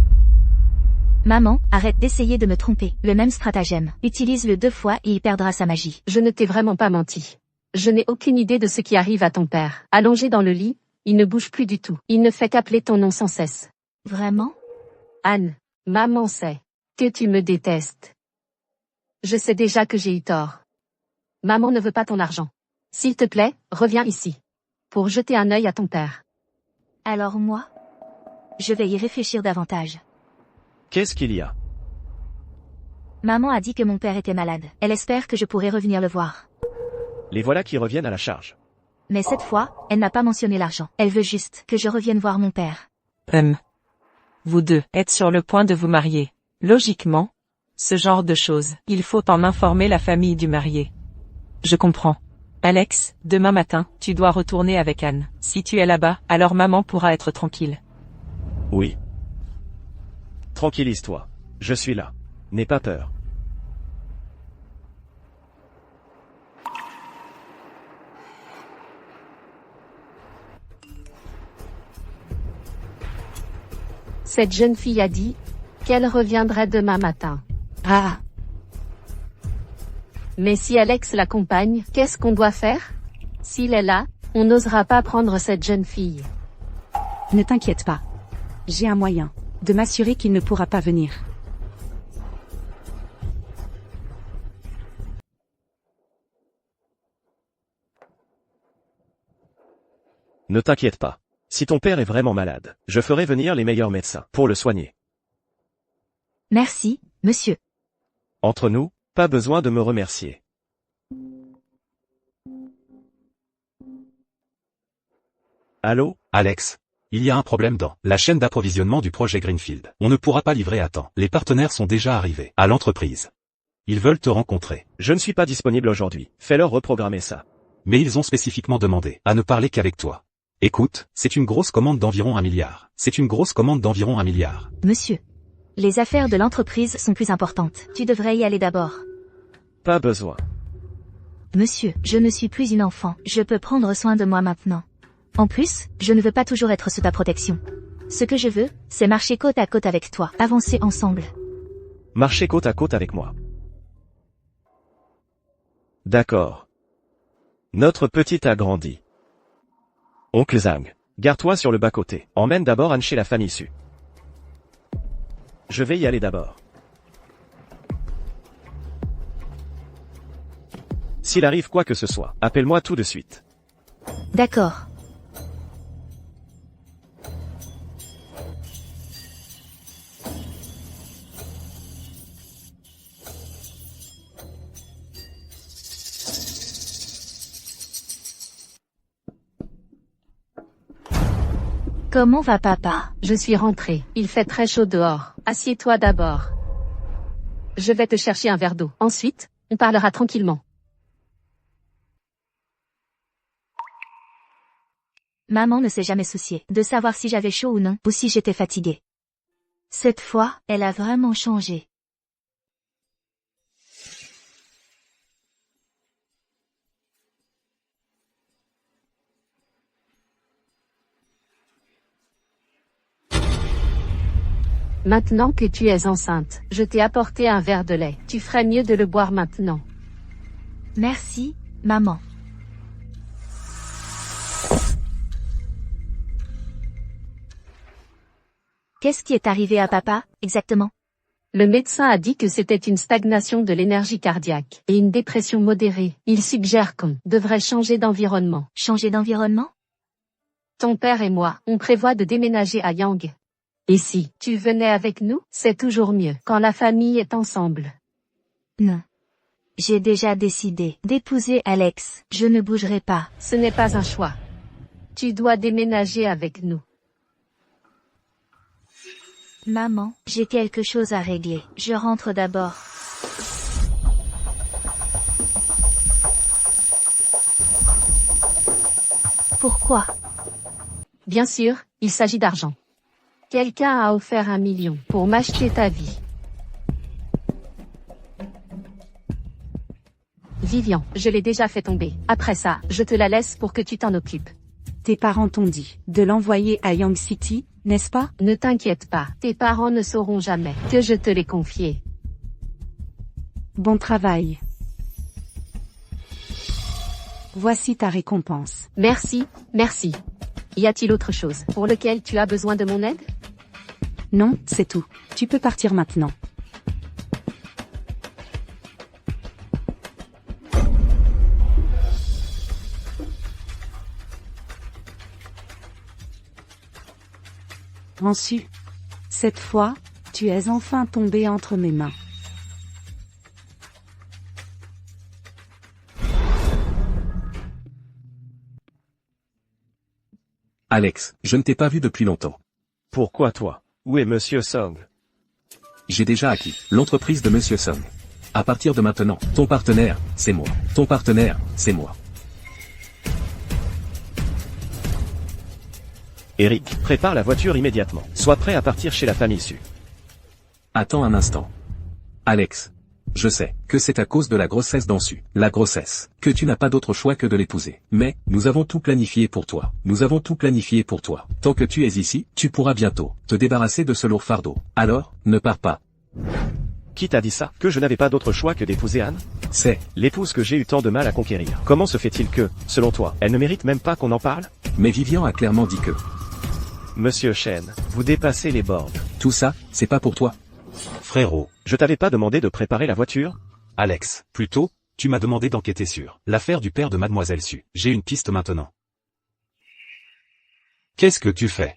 Maman, arrête d'essayer de me tromper. Le même stratagème. Utilise-le 2 fois et il perdra sa magie. Je ne t'ai vraiment pas menti. Je n'ai aucune idée de ce qui arrive à ton père. Allongé dans le lit, il ne bouge plus du tout. Il ne fait qu'appeler ton nom sans cesse. Vraiment? Anne, maman sait que tu me détestes. Je sais déjà que j'ai eu tort. Maman ne veut pas ton argent. S'il te plaît, reviens ici. Pour jeter un œil à ton père. Alors moi? Je vais y réfléchir davantage. Qu'est-ce qu'il y a? Maman a dit que mon père était malade. Elle espère que je pourrai revenir le voir. Les voilà qui reviennent à la charge. Mais cette fois, elle n'a pas mentionné l'argent. Elle veut juste que je revienne voir mon père. Vous deux êtes sur le point de vous marier. Logiquement, ce genre de choses, il faut en informer la famille du marié. Je comprends. Alex, demain matin, tu dois retourner avec Anne. Si tu es là-bas, alors maman pourra être tranquille. Oui. Tranquillise-toi. Je suis là. N'aie pas peur. Cette jeune fille a dit qu'elle reviendrait demain matin. Ah. Mais si Alex l'accompagne, qu'est-ce qu'on doit faire? S'il est là, on n'osera pas prendre cette jeune fille. Ne t'inquiète pas. J'ai un moyen de m'assurer qu'il ne pourra pas venir. Ne t'inquiète pas. Si ton père est vraiment malade, je ferai venir les meilleurs médecins pour le soigner. Merci, monsieur. Entre nous, pas besoin de me remercier. Allô? Alex, il y a un problème dans la chaîne d'approvisionnement du projet Greenfield. On ne pourra pas livrer à temps. Les partenaires sont déjà arrivés à l'entreprise. Ils veulent te rencontrer. Je ne suis pas disponible aujourd'hui. Fais-leur reprogrammer ça. Mais ils ont spécifiquement demandé à ne parler qu'avec toi. Écoute, c'est une grosse commande d'environ 1 milliard. C'est une grosse commande d'environ 1 milliard. Monsieur. Les affaires de l'entreprise sont plus importantes. Tu devrais y aller d'abord. Pas besoin. Monsieur, je ne suis plus une enfant. Je peux prendre soin de moi maintenant. En plus, je ne veux pas toujours être sous ta protection. Ce que je veux, c'est marcher côte à côte avec toi. Avancer ensemble. Marcher côte à côte avec moi. D'accord. Notre petite a grandi. Oncle Zhang, garde-toi sur le bas-côté. Emmène d'abord Anne chez la famille Su. Je vais y aller d'abord. S'il arrive quoi que ce soit, appelle-moi tout de suite. D'accord. Comment va papa? Je suis rentrée. Il fait très chaud dehors. Assieds-toi d'abord. Je vais te chercher un verre d'eau. Ensuite, on parlera tranquillement. Maman ne s'est jamais souciée de savoir si j'avais chaud ou non, ou si j'étais fatiguée. Cette fois, elle a vraiment changé. Maintenant que tu es enceinte, je t'ai apporté un verre de lait. Tu ferais mieux de le boire maintenant. Merci, maman. Qu'est-ce qui est arrivé à papa, exactement? Le médecin a dit que c'était une stagnation de l'énergie cardiaque et une dépression modérée. Il suggère qu'on devrait changer d'environnement. Changer d'environnement? Ton père et moi, on prévoit de déménager à Yang. Et si tu venais avec nous, c'est toujours mieux quand la famille est ensemble. Non. J'ai déjà décidé d'épouser Alex. Je ne bougerai pas. Ce n'est pas un choix. Tu dois déménager avec nous. Maman, j'ai quelque chose à régler. Je rentre d'abord. Pourquoi? Bien sûr, il s'agit d'argent. Quelqu'un a offert 1 million pour m'acheter ta vie. Vivian, je l'ai déjà fait tomber. Après ça, je te la laisse pour que tu t'en occupes. Tes parents t'ont dit de l'envoyer à Yang City, n'est-ce pas? Ne t'inquiète pas, tes parents ne sauront jamais que je te l'ai confié. Bon travail. Voici ta récompense. Merci, merci. Y a-t-il autre chose pour lequel tu as besoin de mon aide? Non, c'est tout. Tu peux partir maintenant. Rançu. Cette fois, tu es enfin tombé entre mes mains. Alex, je ne t'ai pas vu depuis longtemps. Pourquoi toi? Où est Monsieur Song? J'ai déjà acquis l'entreprise de Monsieur Song. À partir de maintenant, ton partenaire, c'est moi. Ton partenaire, c'est moi. Eric, prépare la voiture immédiatement. Sois prêt à partir chez la famille Su. Attends un instant. Alex. Je sais que c'est à cause de la grossesse d'Ansu. La grossesse. Que tu n'as pas d'autre choix que de l'épouser. Mais, nous avons tout planifié pour toi. Nous avons tout planifié pour toi. Tant que tu es ici, tu pourras bientôt te débarrasser de ce lourd fardeau. Alors, ne pars pas. Qui t'a dit ça? Que je n'avais pas d'autre choix que d'épouser Anne? C'est l'épouse que j'ai eu tant de mal à conquérir. Comment se fait-il que, selon toi, elle ne mérite même pas qu'on en parle? Mais Vivian a clairement dit que... Monsieur Chen, vous dépassez les bornes. Tout ça, c'est pas pour toi. Frérot. Je t'avais pas demandé de préparer la voiture? Alex, plutôt, tu m'as demandé d'enquêter sur l'affaire du père de Mademoiselle Su. J'ai une piste maintenant. Qu'est-ce que tu fais?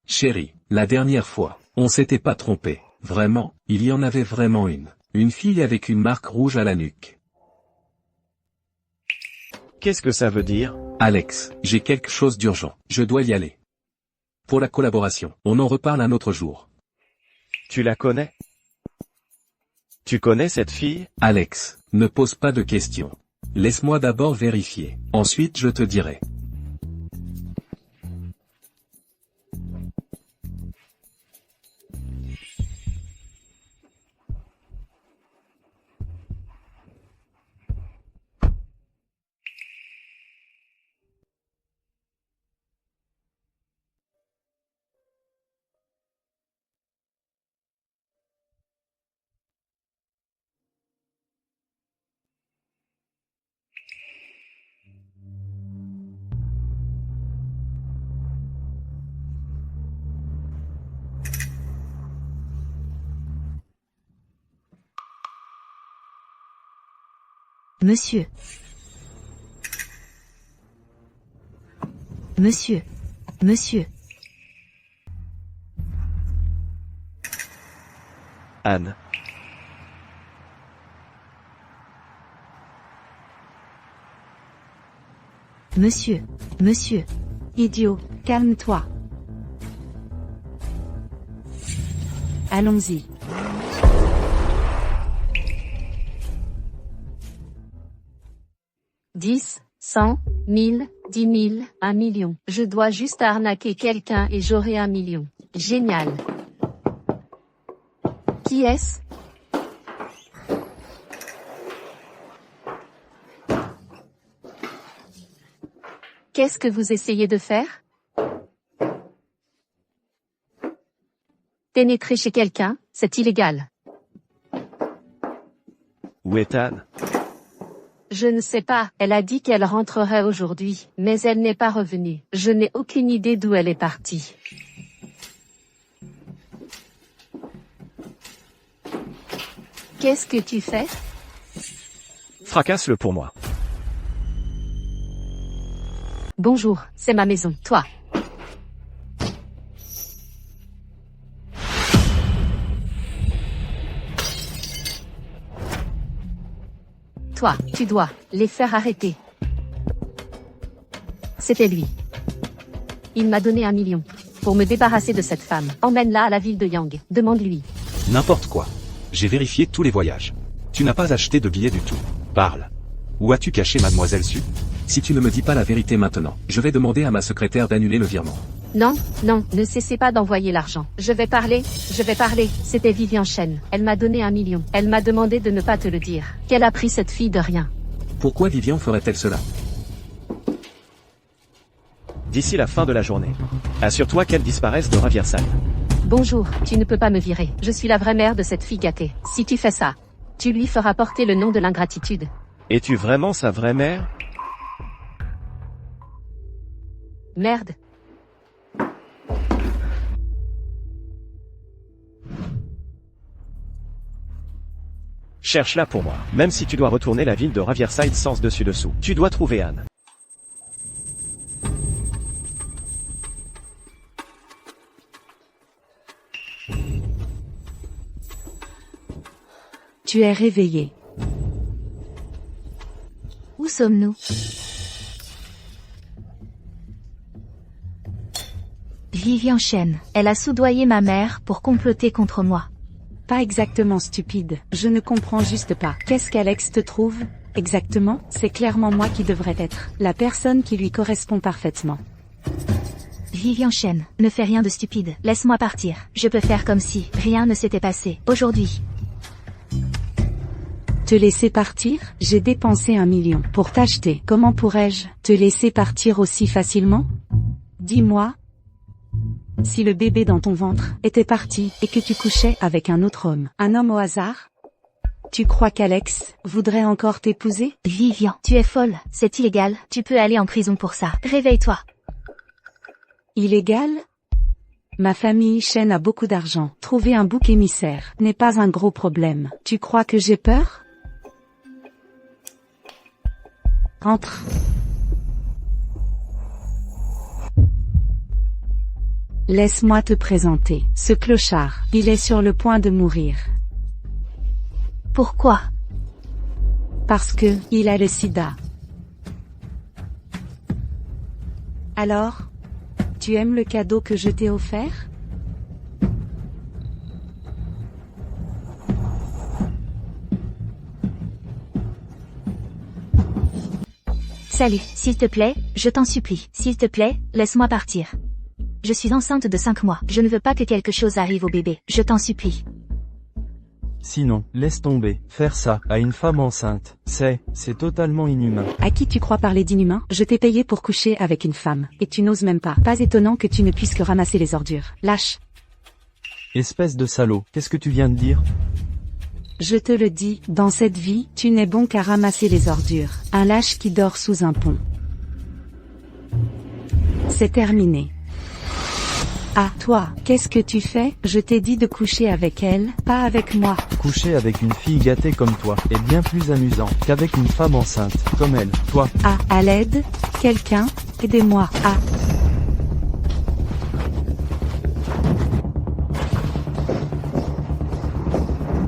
Chérie, la dernière fois, on s'était pas trompé. Vraiment, il y en avait vraiment une. Une fille avec une marque rouge à la nuque. Qu'est-ce que ça veut dire? Alex, j'ai quelque chose d'urgent. Je dois y aller. Pour la collaboration, on en reparle un autre jour. Tu la connais? Tu connais cette fille? Alex, ne pose pas de questions. Laisse-moi d'abord vérifier. Ensuite je te dirai. Monsieur. Monsieur. Monsieur. Anne. Monsieur. Monsieur. Idiot, calme-toi. Allons-y. « 10, 100, 1000, 10 000, 1 million. Je dois juste arnaquer quelqu'un et j'aurai 1 million. Génial. Qui est-ce? Qu'est-ce que vous essayez de faire? Pénétrer chez quelqu'un, c'est illégal. Où est Anne? Je ne sais pas, elle a dit qu'elle rentrerait aujourd'hui, mais elle n'est pas revenue. Je n'ai aucune idée d'où elle est partie. Qu'est-ce que tu fais? Fracasse-le pour moi. Bonjour, c'est ma maison, toi. Toi, tu dois les faire arrêter. C'était lui. Il m'a donné 1 million. Pour me débarrasser de cette femme, emmène-la à la ville de Yang. Demande-lui. N'importe quoi. J'ai vérifié tous les voyages. Tu n'as pas acheté de billets du tout. Parle. Où as-tu caché mademoiselle Su? Si tu ne me dis pas la vérité maintenant, je vais demander à ma secrétaire d'annuler le virement. Non, non, ne cessez pas d'envoyer l'argent. Je vais parler. C'était Vivian Chen. Elle m'a donné 1 million. Elle m'a demandé de ne pas te le dire. Qu'elle a pris cette fille de rien. Pourquoi Vivian ferait-elle cela? D'ici la fin de la journée, assure-toi qu'elle disparaisse de Riverside. Bonjour, tu ne peux pas me virer. Je suis la vraie mère de cette fille gâtée. Si tu fais ça, tu lui feras porter le nom de l'ingratitude. Es-tu vraiment sa vraie mère? Merde. Cherche-la pour moi. Même si tu dois retourner la ville de Riverside sans dessus-dessous. Tu dois trouver Anne. Tu es réveillé. Où sommes-nous? Vivian Chen. Elle a soudoyé ma mère pour comploter contre moi. Pas exactement stupide. Je ne comprends juste pas. Qu'est-ce qu'Alex te trouve? Exactement, c'est clairement moi qui devrais être la personne qui lui correspond parfaitement. Vivian Chen, ne fais rien de stupide. Laisse-moi partir. Je peux faire comme si rien ne s'était passé. Aujourd'hui. Te laisser partir? J'ai dépensé 1 million pour t'acheter. Comment pourrais-je te laisser partir aussi facilement? Dis-moi. Si le bébé dans ton ventre était parti et que tu couchais avec un autre homme, un homme au hasard? Tu crois qu'Alex voudrait encore t'épouser? Vivian, tu es folle. C'est illégal. Tu peux aller en prison pour ça. Réveille-toi. Illégal? Ma famille Chen a beaucoup d'argent. Trouver un bouc émissaire n'est pas un gros problème. Tu crois que j'ai peur? Entre. Laisse-moi te présenter. Ce clochard, il est sur le point de mourir. Pourquoi? Parce que, il a le sida. Alors? Tu aimes le cadeau que je t'ai offert? Salut, s'il te plaît, je t'en supplie. S'il te plaît, laisse-moi partir. Je suis enceinte de 5 mois. Je ne veux pas que quelque chose arrive au bébé. Je t'en supplie. Sinon, laisse tomber. Faire ça à une femme enceinte, c'est totalement inhumain. À qui tu crois parler d'inhumain? Je t'ai payé pour coucher avec une femme, et tu n'oses même pas. Pas étonnant que tu ne puisses que ramasser les ordures. Lâche. Espèce de salaud, qu'est-ce que tu viens de dire? Je te le dis, dans cette vie, tu n'es bon qu'à ramasser les ordures. Un lâche qui dort sous un pont. C'est terminé. Ah, toi, qu'est-ce que tu fais? Je t'ai dit de coucher avec elle, pas avec moi. Coucher avec une fille gâtée comme toi est bien plus amusant qu'avec une femme enceinte, comme elle, toi. Ah, à l'aide? Quelqu'un? Aidez-moi. Ah.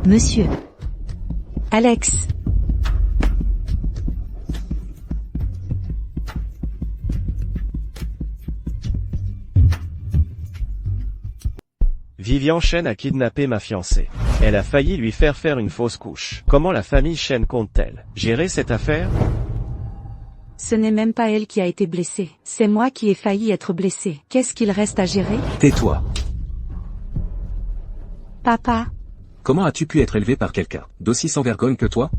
Monsieur. Alex. Vivian Chen a kidnappé ma fiancée. Elle a failli lui faire une fausse couche. Comment la famille Chen compte-t-elle gérer cette affaire? Ce n'est même pas elle qui a été blessée. C'est moi qui ai failli être blessée. Qu'est-ce qu'il reste à gérer? Tais-toi. Papa. Comment as-tu pu être élevé par quelqu'un d'aussi sans vergogne que toi?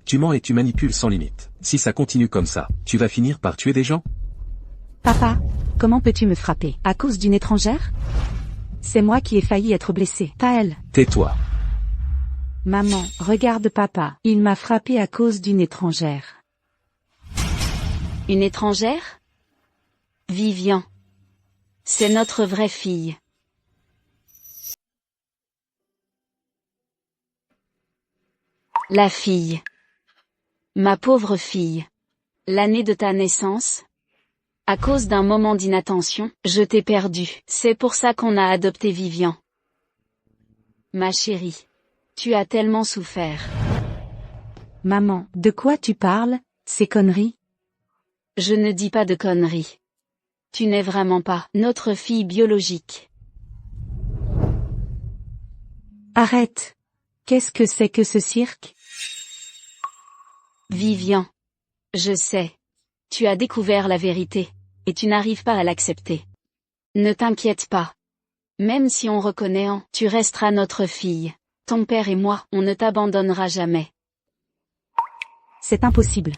Tu mens et tu manipules sans limite. Si ça continue comme ça, tu vas finir par tuer des gens? Papa, comment peux-tu me frapper? À cause d'une étrangère? C'est moi qui ai failli être blessée, pas elle. Tais-toi. Maman, regarde papa. Il m'a frappé à cause d'une étrangère. Une étrangère? Vivian. C'est notre vraie fille. La fille. Ma pauvre fille. L'année de ta naissance? À cause d'un moment d'inattention, je t'ai perdu. C'est pour ça qu'on a adopté Vivian. Ma chérie. Tu as tellement souffert. Maman, de quoi tu parles? Ces conneries? Je ne dis pas de conneries. Tu n'es vraiment pas notre fille biologique. Arrête. Qu'est-ce que c'est que ce cirque? Vivian. Je sais. Tu as découvert la vérité. Et tu n'arrives pas à l'accepter. Ne t'inquiète pas. Même si on reconnaît tu resteras notre fille. Ton père et moi, on ne t'abandonnera jamais. C'est impossible.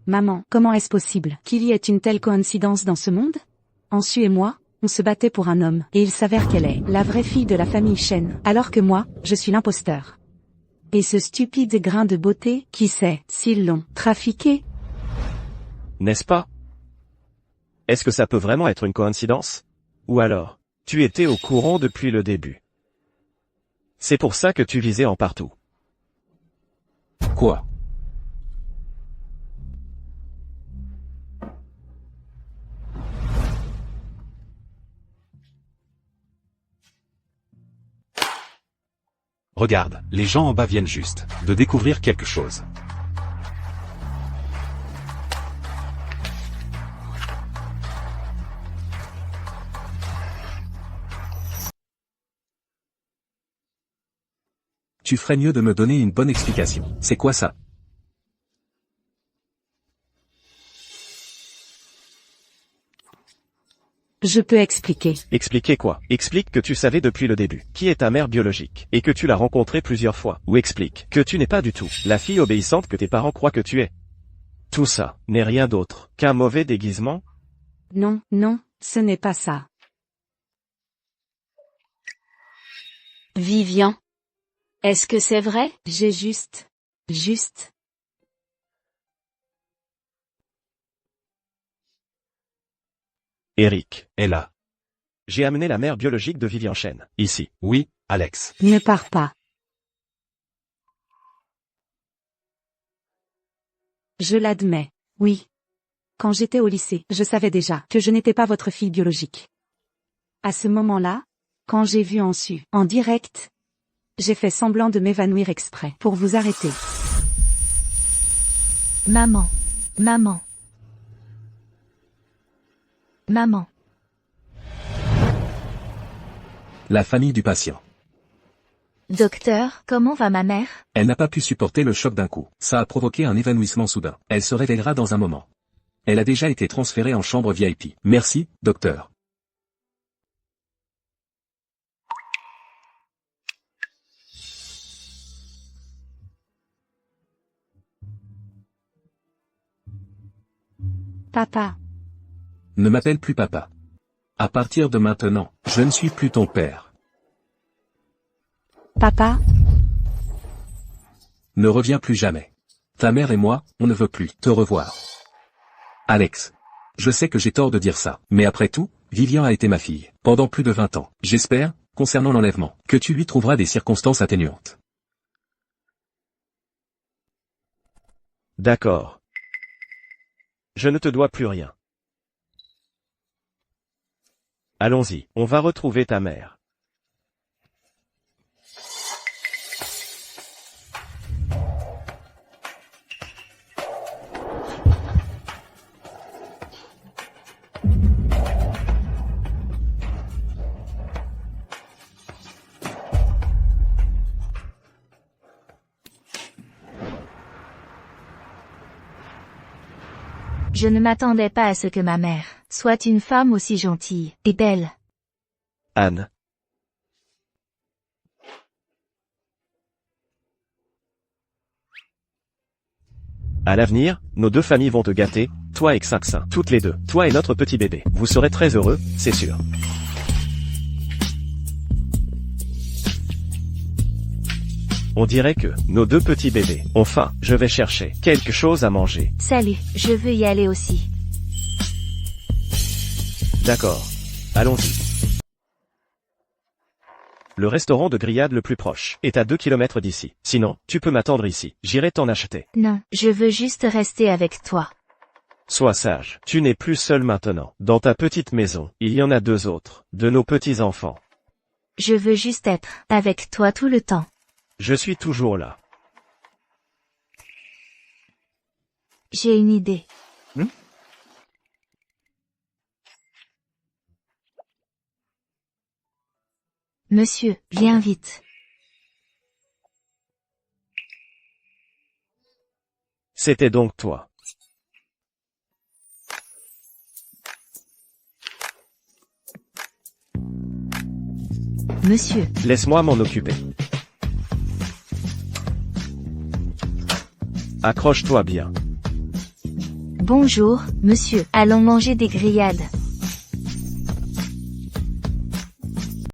Maman, comment est-ce possible qu'il y ait une telle coïncidence dans ce monde? Ansu et moi, on se battait pour un homme, et il s'avère qu'elle est la vraie fille de la famille Shen, alors que moi, je suis l'imposteur. Et ce stupide grain de beauté, qui sait, s'ils l'ont trafiqué? N'est-ce pas? Est-ce que ça peut vraiment être une coïncidence? Ou alors, tu étais au courant depuis le début? C'est pour ça que tu visais en partout. Quoi? Regarde, les gens en bas viennent juste de découvrir quelque chose. Tu ferais mieux de me donner une bonne explication. C'est quoi ça? Je peux expliquer. Expliquer quoi? Explique que tu savais depuis le début qui est ta mère biologique, et que tu l'as rencontrée plusieurs fois. Ou explique que tu n'es pas du tout la fille obéissante que tes parents croient que tu es. Tout ça n'est rien d'autre qu'un mauvais déguisement? Non, non, ce n'est pas ça. Vivian. Est-ce que c'est vrai? J'ai juste. Eric est là. J'ai amené la mère biologique de Vivian Shen, ici. Oui, Alex. Ne pars pas. Je l'admets, oui. Quand j'étais au lycée, je savais déjà que je n'étais pas votre fille biologique. À ce moment-là, quand j'ai vu Ansu en direct, j'ai fait semblant de m'évanouir exprès pour vous arrêter. Maman. La famille du patient. Docteur, comment va ma mère? Elle n'a pas pu supporter le choc d'un coup. Ça a provoqué un évanouissement soudain. Elle se réveillera dans un moment. Elle a déjà été transférée en chambre VIP. Merci, docteur. Papa. Ne m'appelle plus papa. À partir de maintenant, je ne suis plus ton père. Papa. Ne reviens plus jamais. Ta mère et moi, on ne veut plus te revoir. Alex. Je sais que j'ai tort de dire ça, mais après tout, Vivian a été ma fille, pendant plus de 20 ans. J'espère, concernant l'enlèvement, que tu lui trouveras des circonstances atténuantes. D'accord. Je ne te dois plus rien. Allons-y, on va retrouver ta mère. Je ne m'attendais pas à ce que ma mère soit une femme aussi gentille et belle. Anne. À l'avenir, nos deux familles vont te gâter, toi et Xinxin, toutes les deux, toi et notre petit bébé. Vous serez très heureux, c'est sûr. On dirait que nos deux petits bébés ont faim. Je vais chercher quelque chose à manger. Salut, je veux y aller aussi. D'accord. Allons-y. Le restaurant de grillade le plus proche est à 2 km d'ici. Sinon, tu peux m'attendre ici. J'irai t'en acheter. Non, je veux juste rester avec toi. Sois sage. Tu n'es plus seul maintenant. Dans ta petite maison, il y en a 2 autres, de nos petits-enfants. Je veux juste être avec toi tout le temps. Je suis toujours là. J'ai une idée. Monsieur, viens vite. C'était donc toi. Monsieur, Laisse-moi m'en occuper. Accroche-toi bien. bonjour, monsieur. Allons manger des grillades.